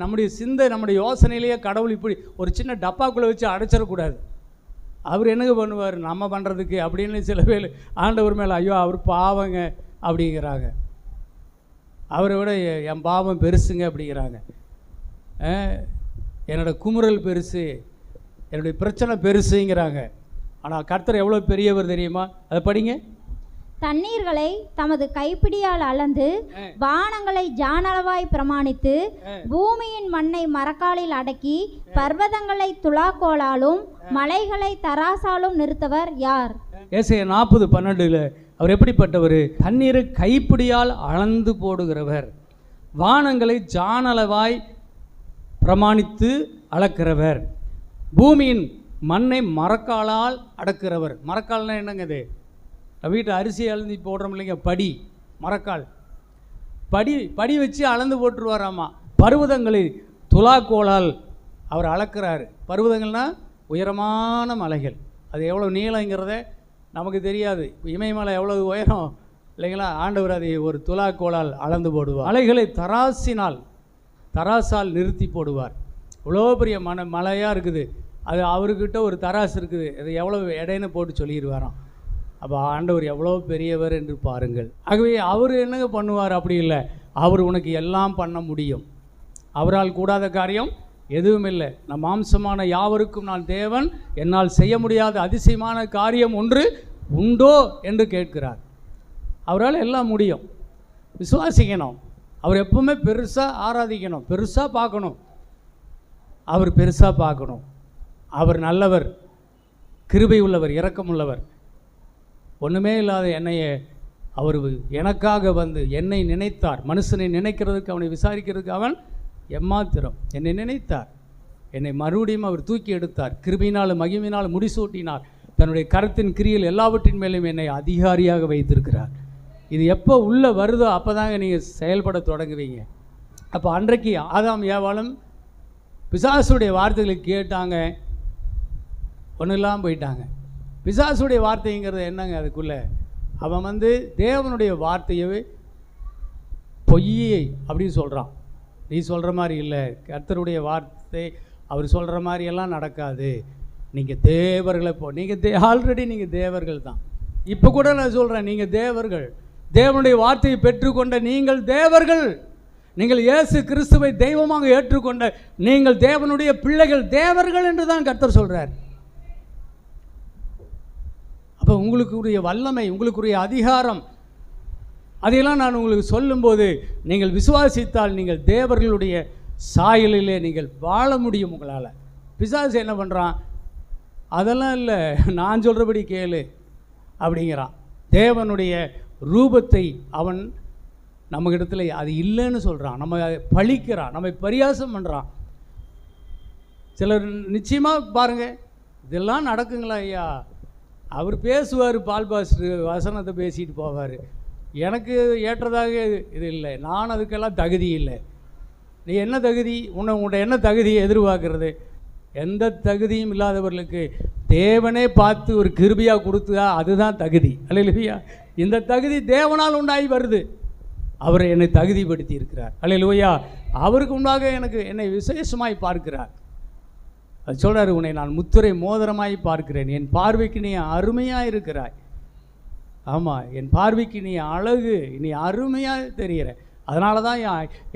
நம்முடைய சிந்தை நம்முடைய யோசனையிலேயே கடவுள் இப்படி ஒரு சின்ன டப்பாக்குள்ளே வச்சு அடைச்சிடக்கூடாது. அவர் என்னங்க பண்ணுவார் நம்ம பண்ணுறதுக்கு அப்படின்னு சில பேர் ஆண்டவர் மேலே ஐயோ அவர் பாவங்க அப்படிங்கிறாங்க. அவரை விட என் பாவம் பெருசுங்க அப்படிங்கிறாங்க. என்னோடய குமுறல் பெருசு, என்னுடைய பிரச்சனை பெருசுங்கிறாங்க. ஆனால் கர்த்தர் எவ்வளோ பெரியவர் தெரியுமா? அதை படிங்க. தண்ணீர்களை தமது கைப்பிடியால் அளந்து வானங்களை ஜானளவாய் பிரமாணித்து பூமியின் மண்ணை மரக்காலில் அடக்கி பர்வதங்களை துலாக்கோலாலும் மலைகளை தராசாலும் நிறுத்தவர் யார்? ஏசாயா 40:12 அவர் எப்படிப்பட்டவர்? தண்ணீரை கைப்பிடியால் அளந்து போடுகிறவர், வானங்களை ஜானளவாய் பிரமாணித்து அளக்கிறவர், பூமியின் மண்ணை மரக்காலால் அடக்கிறவர். மரக்கால்னா என்னங்க? இது வீட்டில் அரிசி அளந்து போடுறோம் இல்லைங்க, படி, மரக்கால் படி வச்சு அளந்து போட்டுருவாராமா. பர்வதங்களை துலாக்கோலால் அவர் அளக்கிறாரு. பர்வதங்கள்னால் உயரமான மலைகள். அது எவ்வளோ நீளங்கிறத நமக்கு தெரியாது. இமயமலை எவ்வளோ உயரம் இல்லைங்களா? ஆண்டவர் அதை ஒரு துலாக்கோலால் அளந்து போடுவார். மலைகளை தராசால் நிறுத்தி போடுவார். இவ்வளோ பெரிய மலையாக இருக்குது. அது அவர்கிட்ட ஒரு தராசு இருக்குது. அது எவ்வளோ எடைன்னு போட்டு சொல்லிடுவாராம். அப்போ ஆண்டவர் எவ்வளோ பெரியவர் என்று பாருங்கள். ஆகவே அவர் என்னங்க பண்ணுவார்? அப்படி இல்லை, அவர் உனக்கு எல்லாம் பண்ண முடியும். அவரால் கூடாத காரியம் எதுவும் இல்லை. நம் மாம்சமான யாவருக்கும் நான் தேவன், என்னால் செய்ய முடியாத அதிசயமான காரியம் ஒன்று உண்டோ என்று கேட்கிறார். அவரால் எல்லாம் முடியும். விசுவாசிக்கணும். அவர் எப்பவுமே பெருசாக ஆராதிக்கணும், பெருசாக பார்க்கணும். அவர் பெருசாக பார்க்கணும். அவர் நல்லவர், கிருபை உள்ளவர், இரக்கம் உள்ளவர். ஒன்றுமே இல்லாத என்னையே அவர் எனக்காக வந்து என்னை நினைத்தார். மனுஷனை நினைக்கிறதுக்கு, அவனை விசாரிக்கிறதுக்கு அவன் எம்மாத்திரம். என்னை நினைத்தார், என்னை மறுபடியும் அவர் தூக்கி எடுத்தார். கிருபையினால் மகிமையினால் முடிசூட்டினார். தன்னுடைய கரத்தின் கிரியில் எல்லாவற்றின் மேலும் என்னை அதிகாரியாக வைத்திருக்கிறார். இது எப்போ உள்ளே வருதோ அப்போ தாங்க நீங்கள் செயல்பட தொடங்குவீங்க. அப்போ அன்றைக்கு ஆதாம் ஏவாளும் பிசாசுடைய வார்த்தைகளை கேட்டாங்க, ஒன்றும் இல்லாமல் போயிட்டாங்க. பிசாசுடைய வார்த்தைங்கிறது என்னங்க? அதுக்குள்ளே அவன் தேவனுடைய வார்த்தையவே பொய்யை அப்படின்னு சொல்கிறான். நீ சொல்கிற மாதிரி இல்லை, கர்த்தருடைய வார்த்தை அவர் சொல்கிற மாதிரியெல்லாம் நடக்காது, நீங்கள் தேவர்களை நீங்கள் ஆல்ரெடி நீங்கள் தேவர்கள் தான். இப்போ கூட நான் சொல்கிறேன், நீங்கள் தேவர்கள், தேவனுடைய வார்த்தையை பெற்றுக்கொண்ட நீங்கள் தேவர்கள். நீங்கள் இயேசு கிறிஸ்துவை தெய்வமாக ஏற்றுக்கொண்ட நீங்கள் தேவனுடைய பிள்ளைகள், தேவர்கள் என்று தான் கர்த்தர் சொல்கிறார். அப்போ உங்களுக்குரிய வல்லமை, உங்களுக்குரிய அதிகாரம், அதையெல்லாம் நான் உங்களுக்கு சொல்லும்போது நீங்கள் விசுவாசித்தால் நீங்கள் தேவர்களுடைய சாயலிலே நீங்கள் வாழ முடியும் உங்களால். பிசாசு என்ன பண்ணுறான்? அதெல்லாம் இல்லை, நான் சொல்கிறபடி கேளு அப்படிங்கிறான். தேவனுடைய ரூபத்தை அவன் நம்மகிடத்தில் அது இல்லைன்னு சொல்கிறான், நம்ம பழிக்கிறான், நம்மை பரியாசம் பண்ணுறான். சிலர் நிச்சயமாக பாருங்கள், இதெல்லாம் நடக்குங்களா ஐயா? அவர் பேசுவார், பால் பாஸ்டர் வசனத்தை பேசிட்டு போவார், எனக்கு ஏற்றதாக இது இல்லை, நான் அதுக்கெல்லாம் தகுதி இல்லை. நீ என்ன தகுதி? உன்னை என்ன தகுதியை எதிர்பார்க்கறது? எந்த தகுதியும் இல்லாதவர்களுக்கு தேவனே பார்த்து ஒரு கிருபையாக கொடுத்தா அதுதான் தகுதி. அல்லேலூயா. இந்த தகுதி தேவனால் உண்டாகி வருது. அவரை என்னை தகுதிப்படுத்தி இருக்கிறார். அல்லேலூயா. அவருக்கு முன்பாக என்னை விசேஷமாய் பார்க்கிறார். அது சொல்கிறார், உன்னை நான் முத்திரை மோதிரமாய் பார்க்கிறேன், என் பார்வைக்கு நீ அருமையாக இருக்கிறாய். ஆமாம், என் பார்வைக்கு நீ அழகு, நீ அருமையாக தெரிகிற. அதனால தான்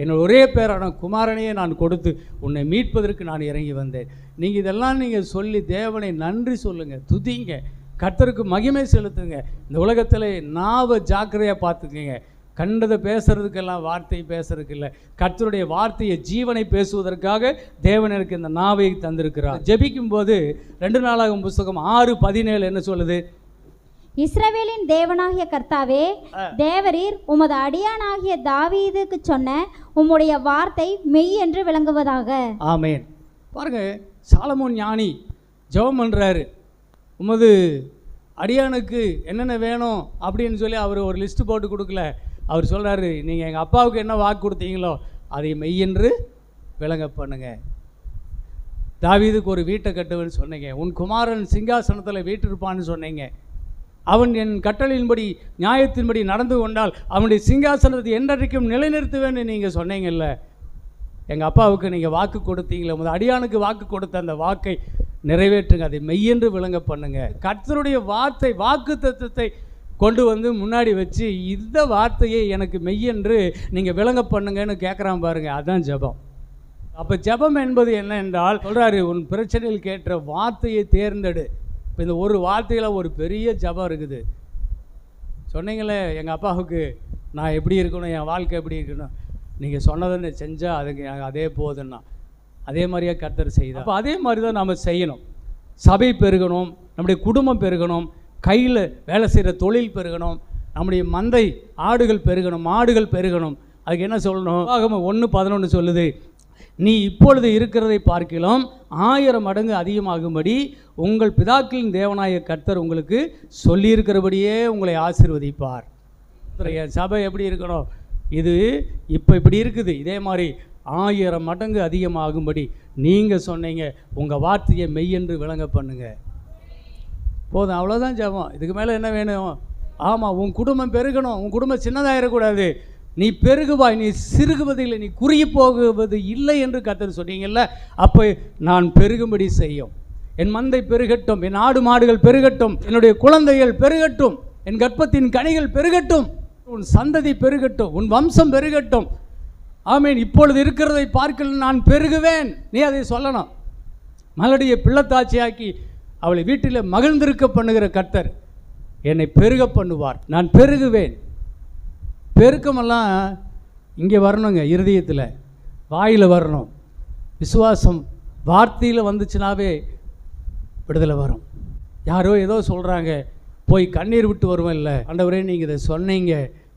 என்னோட ஒரே பேரான குமாரனையே நான் கொடுத்து உன்னை மீட்பதற்கு நான் இறங்கி வந்தேன். நீங்கள் இதெல்லாம் நீங்கள் சொல்லி தேவனை நன்றி சொல்லுங்கள், துதிங்க, கர்த்தருக்கு மகிமை செலுத்துங்க. இந்த உலகத்தில் நாவை ஜாக்கிரதையாக பார்த்துக்கங்க. கண்டதை பேசுறதுக்கெல்லாம் வார்த்தை பேசுறதுக்கு இல்லை, கர்த்தருடைய வார்த்தையை ஜீவனை பேசுவதற்காக தேவன் எனக்கு இந்த நாவை தந்திருக்கிறார். ஜெபிக்கும் போது 2 நாளாகும் புஸ்தகம் 6:17 என்ன சொல்லுது? இஸ்ரவேலின் தேவனாகிய கர்த்தாவே, தேவரீர் உமது அடியானாகிய தாவீதுக்கு சொன்ன உம்முடைய வார்த்தை மெய் என்று விளங்குவதாக. ஆமென். பாருங்க, சாலமோன் ஞானி ஜெபம் பண்ணுறாரு, உமது அடியானுக்கு என்னென்ன வேணும் அப்படின்னு சொல்லி அவர் ஒரு லிஸ்ட்டு போட்டு கொடுக்கல. அவர் சொல்கிறாரு, நீங்கள் எங்கள் அப்பாவுக்கு என்ன வாக்கு கொடுத்தீங்களோ அதை மெய்யென்று விளங்க பண்ணுங்க. தாவீதுக்கு ஒரு வீட்டை கட்டுவேன்னு சொன்னீங்க, உன் குமாரன் சிங்காசனத்தில் வீட்டிருப்பான்னு சொன்னீங்க, அவன் என் கட்டளையின்படி நியாயத்தின்படி நடந்து கொண்டால் அவனுடைய சிங்காசனத்தை என்றைக்கும் நிலைநிறுத்துவேன்னு நீங்கள் சொன்னீங்கல்ல. எங்கள் அப்பாவுக்கு நீங்கள் வாக்கு கொடுத்தீங்களே, உங்கள் அடியானுக்கு வாக்கு கொடுத்த அந்த வாக்கை நிறைவேற்றுங்க, அதை மெய்யென்று விளங்க பண்ணுங்க. கர்த்தருடைய வார்த்தை, வாக்கு தத்துவத்தை கொண்டு முன்னாடி வச்சு இந்த வார்த்தையை எனக்கு மெய்யென்று நீங்கள் விளங்க பண்ணுங்கன்னு கேட்குறான் பாருங்க. அதுதான் ஜெபம். அப்போ ஜெபம் என்பது என்ன என்றால், சொல்கிறாரு, உன் பிரச்சனையில் கேட்ட வார்த்தையை தேர்ந்தெடு. இப்போ இந்த ஒரு வார்த்தையில் ஒரு பெரிய ஜெபம் இருக்குது. சொன்னீங்களே, எங்கள் அப்பாவுக்கு நான் எப்படி இருக்கணும், என் வாழ்க்கை எப்படி இருக்கணும், நீங்கள் சொன்னதை செஞ்சால் அதுக்கு அதே போதுன்னா, அதே மாதிரியே கர்த்தர் செய்தார். அப்போ அதே மாதிரி தான் நாம் செய்யணும். சபை பெருகணும், நம்முடைய குடும்பம் பெருகணும், கையில் வேலை செய்கிற தொழில் பெருகணும், நம்முடைய மந்தை ஆடுகள் பெருகணும், மாடுகள் பெருகணும். அதுக்கு என்ன சொல்லணும்? 1:11 சொல்லுது, நீ இப்பொழுது இருக்கிறதை பார்க்கலாம் 1000 மடங்கு அதிகமாகும்படி உங்கள் பிதாக்களின் தேவனாய கர்த்தர் உங்களுக்கு சொல்லியிருக்கிறபடியே உங்களை ஆசீர்வதிப்பார். என் சபை எப்படி இருக்கணும்? இது இப்போ இப்படி இருக்குது, இதே மாதிரி 1000 மடங்கு அதிகமாகும்படி நீங்கள் சொன்னீங்க, உங்கள் வார்த்தையை மெய்யென்று விளங்க பண்ணுங்க. போதும், அவ்வளோதான் ஜெபம். இதுக்கு மேலே என்ன வேணும்? ஆமாம், உன் குடும்பம் பெருகணும், உன் குடும்பம் சின்னதாகிடக்கூடாது. நீ பெருகுவாய், நீ சிறுகுவதில்லை, நீ குறுகி போகுவது இல்லை என்று கர்த்தர் சொன்னீங்கல்ல. அப்போ நான் பெருகும்படி செய்யும். என் மந்தை பெருகட்டும், என் ஆடு மாடுகள் பெருகட்டும், என்னுடைய குழந்தைகள் பெருகட்டும், என் கர்ப்பத்தின் கனிகள் பெருகட்டும், உன் சந்ததி பெருகட்டும், உன் வம்சம் பெருகட்டும். ஆமீன். இப்பொழுது இருக்கிறதை பார்க்கல நான் பெருகுவேன். நீ அதை சொல்லணும். மலடியை பிள்ளைத்தாட்சியாக்கி அவளை வீட்டில் மகிழ்ந்திருக்க பண்ணுகிற கர்த்தர் என்னை பெருக பண்ணுவார். நான் பெருகுவேன். பெருக்கமெல்லாம் இங்கே வரணுங்க, இருதயத்தில், வாயில் வரணும். விசுவாசம் வார்த்தையில் வந்துச்சுனாவே விடுதலை வரும். யாரோ ஏதோ சொல்கிறாங்க, போய் கண்ணீர் விட்டு வருவேன் இல்லை. ஆண்டவரே, நீங்கள் இதை சொன்னீங்க,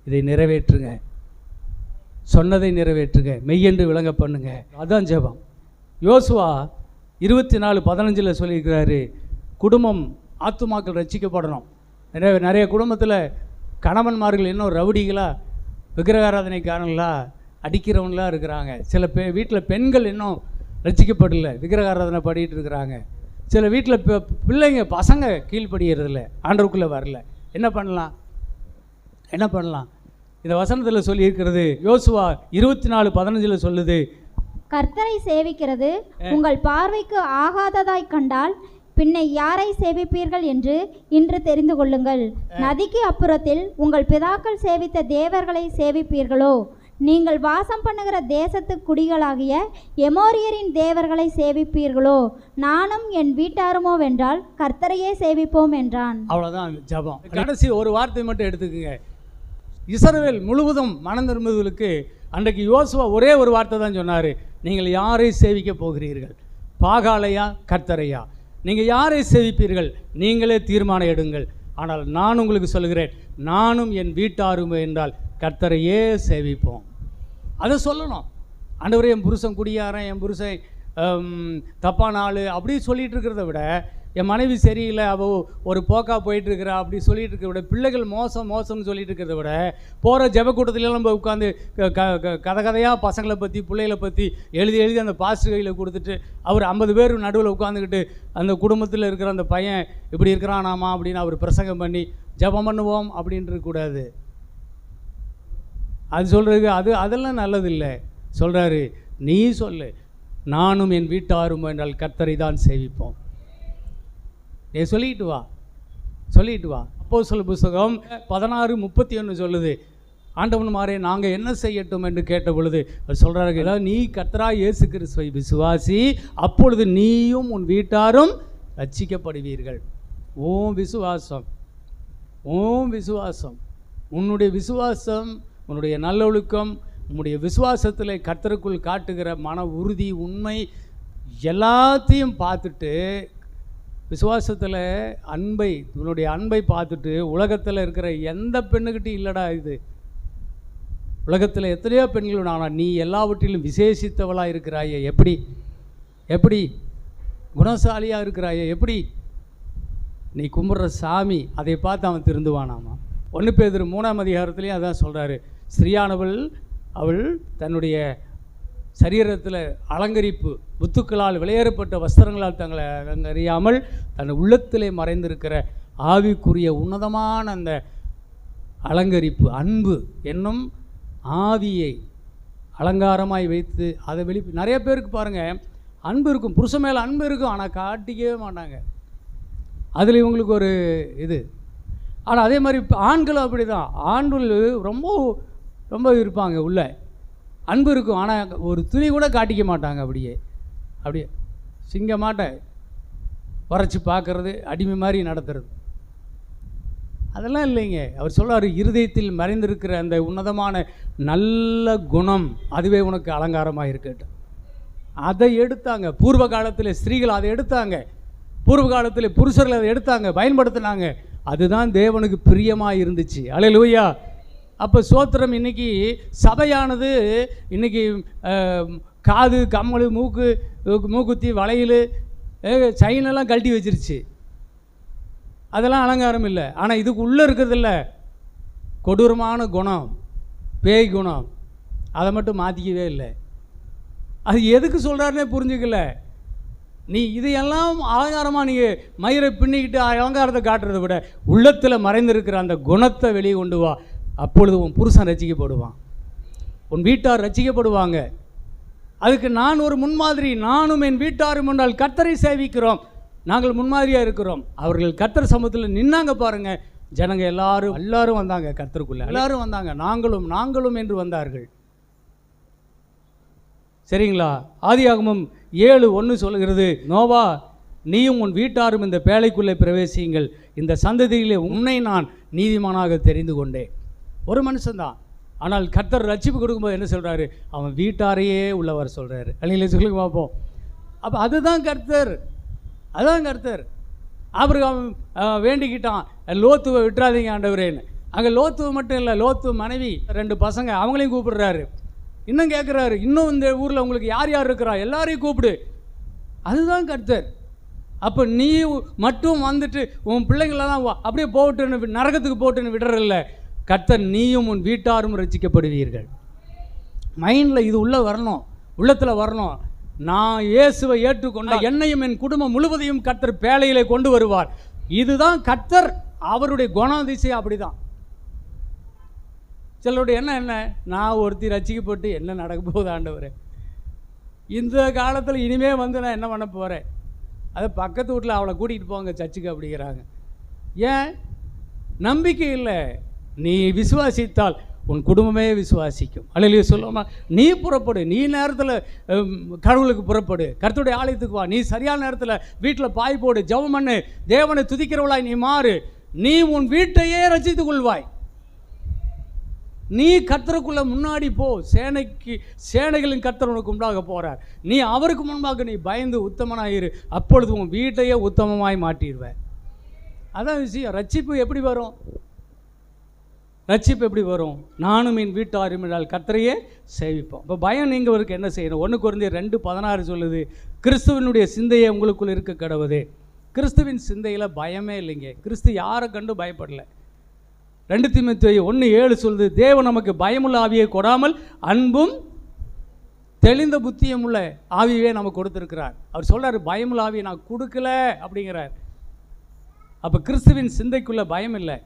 இதை நிறைவேற்றுங்க, சொன்னதை நிறைவேற்றுங்க, மெய்யென்று விளங்க பண்ணுங்க. அதுதான் ஜெபம். யோசுவா 24:15 சொல்லியிருக்கிறாரு, குடும்பம் ஆத்துமாக்கள் ரட்சிக்கப்படணும். நிறைய குடும்பத்தில் கணவன்மார்கள் இன்னும் ரவுடிகளா, விக்கிரகாராதனைக்காரங்களா, அடிக்கிறவங்களாம் இருக்கிறாங்க. சில வீட்டில் பெண்கள் இன்னும் ரட்சிக்கப்படல, விக்கிரகாராதனை பண்ணிகிட்டு இருக்கிறாங்க. சில வீட்டில் பிள்ளைங்க பசங்க கீழ்படுகிறதில்ல, ஆண்டவருக்குள்ளே வரல. என்ன பண்ணலாம்? என்ன பண்ணலாம்? இந்த வசனத்தில் சொல்லியிருக்கிறது யோசுவா 24:15 சொல்லுது, கர்த்தரை சேவிக்கிறது உங்கள் பார்வைக்கு ஆகாததாய் கண்டால் பின்னை யாரை சேவிப்பீர்கள் என்று இன்று தெரிந்து கொள்ளுங்கள். நதிக்கு அப்புறத்தில் உங்கள் பிதாக்கள் சேவித்த தேவர்களை சேவிப்பீர்களோ? நீங்கள் வாசம் பண்ணுகிற தேசத்து குடிகளாகிய எமோரியரின் தேவர்களை சேவிப்பீர்களோ? நானும் என் வீட்டாருமோ வென்றால் கர்த்தரையே சேவிப்போம் என்றான். அவ்வளோதான் ஜெபம். கடைசி ஒரு வார்த்தை மட்டும் எடுத்துக்குங்க. இஸ்ரவேல் முழுவதும் மனம் திரும்புதலுக்கு அன்றைக்கு யோசுவா ஒரே ஒரு வார்த்தை தான் சொன்னார், நீங்கள் யாரை சேவிக்க போகிறீர்கள்? பாகாலையா கர்த்தரையா? நீங்கள் யாரை சேவிப்பீர்கள்? நீங்களே தீர்மானம் எடுங்கள். ஆனால் நான் உங்களுக்கு சொல்கிறேன், நானும் என் வீட்டாரும் என்றால் கர்த்தரையே சேவிப்போம். அதை சொல்லணும். ஆண்டவரே, என் புருஷன் குடியாரன், என் புருஷன் தப்பான ஆள் அப்படி சொல்லிகிட்டு இருக்கிறத விட, என் மனைவி சரியில்லை, அவள் ஒரு போக்கா போயிட்டுருக்கிறா அப்படி சொல்லிகிட்டு இருக்கிறத விட, பிள்ளைகள் மோசம்னு சொல்லிட்டு இருக்கிறத விட, போகிற ஜெபக்கூட்டத்திலாம் நம்ம உட்காந்து கதையாக பசங்களை பற்றி பிள்ளைகளை பற்றி எழுதி அந்த பாஸ்டர் கையில் கொடுத்துட்டு, அவர் 50 பேர் நடுவில் உட்காந்துக்கிட்டு அந்த குடும்பத்தில் இருக்கிற அந்த பையன் இப்படி இருக்கிறானாமா அப்படின்னு அவர் பிரசங்கம் பண்ணி ஜெபம் பண்ணுவோம் அப்படின்ட்டு இருக்கக்கூடாது. அது சொல்கிறதுக்கு அதெல்லாம் நல்லதில்லை. சொல்கிறாரு, நீ சொல்லு, நானும் என் வீட்டாரும் என்றால் கர்த்தரை தான் சேவிப்போம். நீ சொல்லிட்டு வா. அப்போஸ்தலர் புத்தகம் 16:31 சொல்லுது, ஆண்டவன்மாரே நாங்கள் என்ன செய்யட்டும் என்று கேட்ட பொழுது அவர் சொல்கிறார்கள், நீ கர்த்தராகிய இயேசு கிறிஸ்துவை விசுவாசி, அப்பொழுது நீயும் உன் வீட்டாரும் ரட்சிக்கப்படுவீர்கள். ஓம் விசுவாசம், உன்னுடைய விசுவாசம், உன்னுடைய நல்லொழுக்கம், உன்னுடைய விசுவாசத்தில் கர்த்தருக்குள் காட்டுகிற மன உறுதி, உண்மை எல்லாத்தையும் பார்த்துட்டு, விசுவாசத்தில் உன்னுடைய அன்பை பார்த்துட்டு, உலகத்தில் இருக்கிற எந்த பெண்ணுக்கிட்டையும் இல்லைடா இது, உலகத்தில் எத்தனையோ பெண்கள், ஆனால் நீ எல்லாவற்றிலும் விசேஷித்தவளாக இருக்கிறாயே, எப்படி குணசாலியாக இருக்கிறாயே, எப்படி நீ கும்பிட்ற சாமி, அதை பார்த்து அவன் திருந்துவானாமா. 1 பேதுரு 3ஆம் அதிகாரத்துலேயும் அதான் சொல்கிறாரு, ஸ்திரீயானவள் அவள் தன்னுடைய சரீரத்தில் அலங்கரிப்பு முத்துக்களால் விளையாடப்பட்ட வஸ்திரங்களால் தங்களை அலங்கரியாமல் தன் உள்ளத்திலே மறைந்திருக்கிற ஆவிக்குரிய உன்னதமான அந்த அலங்கரிப்பு அன்பு என்னும் ஆவியை அலங்காரமாய் வைத்து அதை நிறைய பேருக்கு பாருங்கள் அன்பு இருக்கும், புருஷன் மேலே அன்பு இருக்கும், ஆனால் காட்டிக்கவே மாட்டாங்க. அதில் இவங்களுக்கு ஒரு இது. ஆனால் அதே மாதிரி ஆண்களும் அப்படி தான். ஆண்கள் ரொம்ப இருப்பாங்க, உள்ள அன்பு இருக்கும், ஆனால் ஒரு துணி கூட காட்டிக்க மாட்டாங்க. அப்படியே சிங்கமாட்ட வரைச்சி பார்க்கறது, அடிமை மாதிரி நடத்துறது, அதெல்லாம் இல்லைங்க. அவர் சொல்கிறார், இருதயத்தில் மறைந்திருக்கிற அந்த உன்னதமான நல்ல குணம் அதுவே உனக்கு அலங்காரமாக இருக்கட்டும். அதை எடுத்தாங்க பூர்வ காலத்தில் ஸ்திரீகள், அதை எடுத்தாங்க பூர்வ காலத்தில் புருஷர்கள், அதை எடுத்தாங்க, பயன்படுத்தினாங்க. அதுதான் தேவனுக்கு பிரியமாக இருந்துச்சு. அல்லேலூயா. அப்போ சோத்திரம். இன்றைக்கி சபையானது இன்றைக்கி காது, கம்மல், மூக்குத்தி, வளையல், செயினெல்லாம் கழட்டி வச்சிருச்சு. அதெல்லாம் அலங்காரம் இல்லை. ஆனால் இதுக்கு உள்ளே இருக்கிறதில்ல கொடூரமான குணம், பேய் குணம், அதை மட்டும் மாற்றிக்கவே இல்லை. அது எதுக்கு சொல்கிறாருன்னே புரிஞ்சுக்கல. நீ இதையெல்லாம் அலங்காரமாக நீங்கள் மயிரை பின்னிக்கிட்டு அலங்காரத்தை காட்டுறதை விட உள்ளத்தில் மறைந்திருக்கிற அந்த குணத்தை வெளியே கொண்டு வா. அப்பொழுது உன் புருஷன் ரட்சிக்கப்படுவான், உன் வீட்டார் ரட்சிக்கப்படுவாங்க. அதுக்கு நான் ஒரு முன்மாதிரி. நானும் என் வீட்டாரும் என்றால் கர்த்தரை சேவிக்கிறோம், நாங்கள் முன்மாதிரியாக இருக்கிறோம். அவர்கள் கர்த்தர் சமூகத்தில் நின்னாங்க பாருங்கள், ஜனங்க எல்லாரும் வந்தாங்க, கர்த்தருக்குள்ளே எல்லாரும் வந்தாங்க. நாங்களும் என்று வந்தார்கள். சரிங்களா? ஆதியாகமம் 7:1 சொல்கிறது, நோவா நீயும் உன் வீட்டாரும் இந்த பேழைக்குள்ளே பிரவேசியுங்கள், இந்த சந்ததியிலே உன்னை நான் நீதிமானாக தெரிந்து கொண்டேன். ஒரு மனுஷன்தான், ஆனால் கர்த்தர் ரட்சிப்பு கொடுக்கும்போது என்ன சொல்கிறாரு? அவன் வீட்டாரையே உள்ளவர் சொல்கிறாரு. அல்லைங்களே, சொல்லுங்க பார்ப்போம். அப்போ அதுதான் கர்த்தர். ஆபிரகாம் வேண்டிக்கிட்டான், லோத்துவை விட்டுறாதீங்க ஆண்டவரேன்னு. அங்கே லோத்துவை மட்டும் இல்லை, லோத்து மனைவி 2 பசங்க, அவங்களையும் கூப்பிடுறாரு. இன்னும் கேட்குறாரு, இன்னும் இந்த ஊரில் உங்களுக்கு யார் இருக்கிறா, எல்லாரையும் கூப்பிடு. அதுதான் கர்த்தர். அப்போ நீ மட்டும் வந்துட்டு உன் பிள்ளைங்களெல்லாம் அப்படியே போட்டுன்னு நரகத்துக்கு போட்டுன்னு விடுறதில்ல. கர்த்தர் நீயும் உன் வீட்டாரும் ரட்சிக்கப்படுவீர்கள். மைண்டில் இது உள்ளே வரணும், உள்ளத்தில் வரணும். நான் இயேசுவை ஏற்றுக்கொண்ட என்னையும் என் குடும்பம் முழுவதையும் கர்த்தர் பேழையிலே கொண்டு வருவார். இதுதான் கர்த்தர், அவருடைய குணாதிசயம் அப்படிதான். சிலருடைய என்ன நான் ஒருத்தி ரட்சிக்கப்பட்டு என்ன நடக்க போகுது ஆண்டவரே, இந்த காலத்தில் இனிமே வந்து நான் என்ன பண்ண போகிறேன், அதை பக்கத்து வீட்டில் அவளை கூட்டிகிட்டு போங்க சர்ச்சுக்கு அப்படிங்கிறாங்க. ஏன்? நம்பிக்கை இல்லை. நீ விசுவாசித்தால் உன் குடும்பமே விசுவாசிக்கும். அல்லேலூயா சொல்லுமா. நீ புறப்படு, நீ நேரத்தில் கடவுளுக்கு புறப்படு, கர்த்தருடைய ஆலயத்துக்கு வா, நீ சரியான நேரத்தில் வீட்டில் பாய் போடு, ஜெபம் பண்ணு, தேவனை துதிக்கிறவளாய் நீ மாறு, நீ உன் வீட்டையே ரட்சித்துக் கொள்வாய். நீ கர்த்தருக்குள்ள முன்னாடி போ. சேனைகளின் கர்த்தர் உனக்கு முன்பாக போகிறார். நீ அவருக்கு முன்பாக நீ பயந்து உத்தமனாயிரு, அப்பொழுது உன் வீட்டையே உத்தமமாய் மாட்டிடுவேன். அதான் விஷயம். ரட்சிப்பு எப்படி வரும்? ரட்சிப்பு எப்படி வரும்? நானும் என் வீட்டாரும் என்றால் கர்த்தரையே சேவிப்போம். இப்போ பயம் நீங்கவருக்கு என்ன செய்யணும்? 1 கொரிந்தியர் 2:16 சொல்லுது, கிறிஸ்துவனுடைய சிந்தையை உங்களுக்குள் இருக்க கடவுதே. கிறிஸ்துவின் சிந்தையில் பயமே இல்லைங்க. கிறிஸ்து யாரை கண்டு பயப்படலை. 2 தீமோத்தேயு 1:7 சொல்லுது, தேவன் நமக்கு பயமுள்ள ஆவியை கொடாமல் அன்பும் தெளிந்த புத்தியும் உள்ள ஆவியே நமக்கு கொடுத்துருக்கிறார். அவர் சொல்கிறார், பயமுள்ள ஆவியை நான் கொடுக்கல அப்படிங்கிறார். அப்போ கிறிஸ்துவின் சிந்தைக்குள்ள பயம் இல்லை.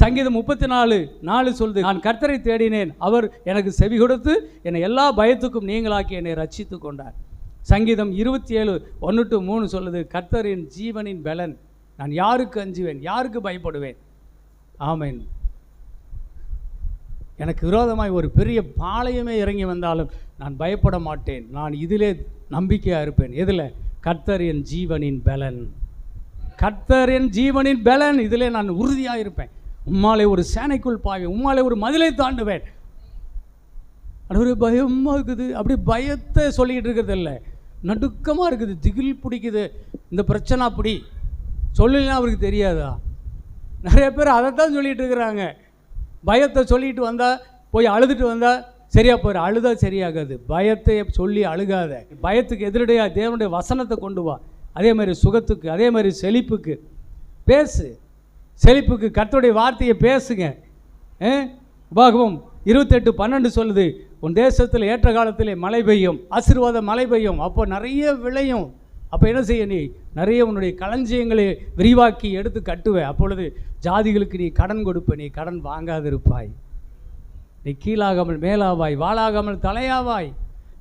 சங்கீதம் 34:4 சொல்லுது, நான் கர்த்தரை தேடினேன், அவர் எனக்கு செவி கொடுத்து என்னை எல்லா பயத்துக்கும் நீங்களாக்கி என்னை ரட்சித்து கொண்டார். சங்கீதம் 27:1-3 சொல்லுது, கர்த்தரின் ஜீவனின் பலன், நான் யாருக்கு அஞ்சுவேன், யாருக்கு பயப்படுவேன்? ஆமென். எனக்கு விரோதமாய் ஒரு பெரிய பாளையமே இறங்கி வந்தாலும் நான் பயப்பட மாட்டேன். நான் இதிலே நம்பிக்கையாக இருப்பேன். எதில்? கர்த்தரின் ஜீவனின் பலன். கர்த்தரின் ஜீவனின் பலன், இதிலே நான் உறுதியாக இருப்பேன். உம்மாலே ஒரு சேனைக்குள் பாவேன், உம்மாலே ஒரு மதிலை தாண்டுவேன். அது ஒரு பயமாக இருக்குது. அப்படி பயத்தை சொல்லிக்கிட்டு இருக்கிறது இல்லை, நடுக்கமாக இருக்குது, திகில் பிடிக்குது, இந்த பிரச்சனை அப்படி சொல்லலாம் அவருக்கு தெரியாதா? நிறைய பேர் அதைத்தான் சொல்லிகிட்டு இருக்கிறாங்க. பயத்தை சொல்லிட்டு வந்தால், போய் அழுதுட்டு வந்தால் சரியாக போயிரு. அழுதா சரியாகாது. பயத்தை சொல்லி அழுகாத. பயத்துக்கு எதிரடையாக தேவனுடைய வசனத்தை கொண்டு வா. அதே மாதிரி சுகத்துக்கு, அதே மாதிரி செழிப்புக்கு பேசு. செழிப்புக்கு கர்த்தருடைய வார்த்தையை பேசுங்க. உபாகமம் 28:12 சொல்லுது, உன் தேசத்தில் ஏற்ற காலத்திலே மழை பெய்யும், ஆசீர்வாத மழை பெய்யும், அப்போ நிறைய விளையும். அப்போ என்ன செய்ய? நீ நிறைய உன்னுடைய களஞ்சியங்களை விரிவாக்கி எடுத்து கட்டுவே. அப்பொழுது ஜாதிகளுக்கு நீ கடன் கொடுப்ப, நீ கடன் வாங்காதிருப்பாய். நீ கீழாகாமல் மேலாவாய், வாளாகாமல் தலையாவாய்.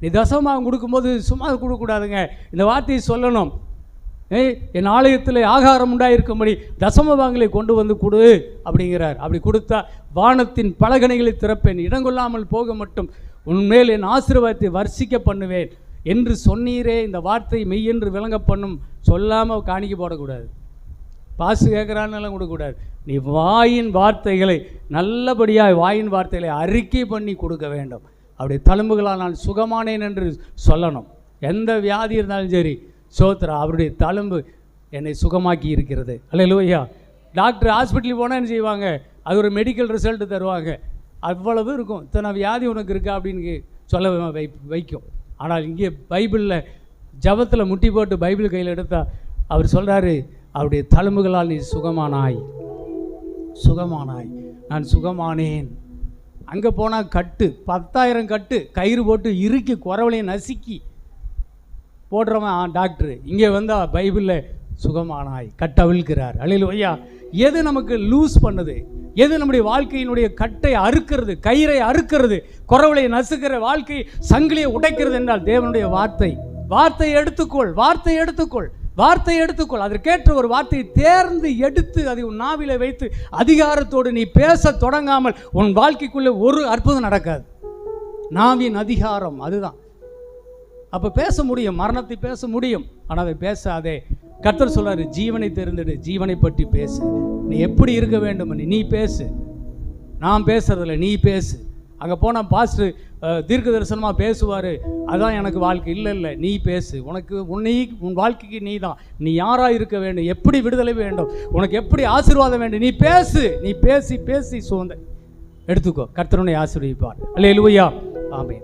நீ தசமமாக கொடுக்கும்போது சும்மா கொடுக்கக்கூடாதுங்க, இந்த வார்த்தையை சொல்லணும். என் ஆலயத்தில் ஆகாரம் உண்டாயிருக்கும்படி தசம பாகங்களை கொண்டு வந்து கொடு அப்படிங்கிறார். அப்படி கொடுத்தா வானத்தின் பலகணிகளை திறப்பேன், இடங்கொள்ளாமல் போக மட்டும் உன்மேல் என் ஆசீர்வாதத்தை வர்ஷிக்க பண்ணுவேன் என்று சொன்னீரே. இந்த வார்த்தை மெய் என்று விளங்க பண்ணும். சொல்லாமல் காணிக்க போடக்கூடாது, பாசு கேட்குறான்னெல்லாம் கொடுக்கக்கூடாது. நீ வாயின் வார்த்தைகளை நல்லபடியாக வாயின் வார்த்தைகளை அறிக்கை பண்ணி கொடுக்க வேண்டும். அப்படி தழும்புகளால் நான் சுகமானேன் என்று சொல்லணும். எந்த வியாதி இருந்தாலும் சரி, சோத்ரா அவருடைய தழும்பு என்னை சுகமாக்கி இருக்கிறது. அல்லேலூயா. டாக்டர் ஹாஸ்பிட்டலுக்கு போனால் என்ன செய்வாங்க? அது ஒரு மெடிக்கல் ரிசல்ட்டு தருவாங்க. அவ்வளவு இருக்கும். இத்தனை வியாதி உனக்கு இருக்கா அப்படின்னு சொல்ல வைக்கும். ஆனால் இங்கே பைபிளில் ஜபத்தில் முட்டி போட்டு பைபிள் கையில் எடுத்தால் அவர் சொல்கிறாரு, அவருடைய தழும்புகளால் நீ சுகமானாய், சுகமானாய், நான் சுகமானேன். அங்கே போனால் கட்டு 10,000 கட்டு கயிறு போட்டு இறுக்கி குறவளையும் நசுக்கி போடுறவன் டாக்டரு. இங்கே வந்தால் பைபிளில் சுகமானாய், கட்டவிழ்கிறார். அல்லேலூயா. எது நமக்கு லூஸ் பண்ணுது, எது நம்முடைய வாழ்க்கையினுடைய கட்டை அறுக்கிறது, கயிறை அறுக்கிறது, குறவளையை நசுக்கிற, வாழ்க்கை சங்கிலியை உடைக்கிறது என்றால் தேவனுடைய வார்த்தை. வார்த்தை எடுத்துக்கொள், வார்த்தை எடுத்துக்கொள், வார்த்தை எடுத்துக்கொள். அதற்கேற்ற ஒரு வார்த்தையை தேர்ந்து எடுத்து அதை உன் நாவில வைத்து அதிகாரத்தோடு நீ பேச தொடங்காமல் உன் வாழ்க்கைக்குள்ளே ஒரு அற்புதம் நடக்காது. நாவின் அதிகாரம் அதுதான். அப்போ பேச முடியும், மரணத்தை பேச முடியும், ஆனால் அதை பேசாதே. கர்த்தர் சொல்றாரு, ஜீவனை தெரிந்துடு, ஜீவனை பற்றி பேசு. நீ எப்படி இருக்க வேண்டும் நீ பேசு. நான் பேசுறதில்ல, நீ பேசு. அங்கே போனால் பாஸ்டர் தீர்க்க தரிசனமாக பேசுவார், அதான் எனக்கு வாழ்க்கை. இல்லை இல்லை, நீ பேசு. உனக்கு உன் வாழ்க்கைக்கு நீ தான். நீ யாராக இருக்க வேண்டும், எப்படி விடுதலை வேண்டும், உனக்கு எப்படி ஆசீர்வாதம் வேண்டும், நீ பேசு. நீ பேசி பேசி சுதந்திரம் எடுத்துக்கோ. கர்த்தர் உன்னை ஆசீர்வதிப்பார். அல்லேலூயா. ஆமென்.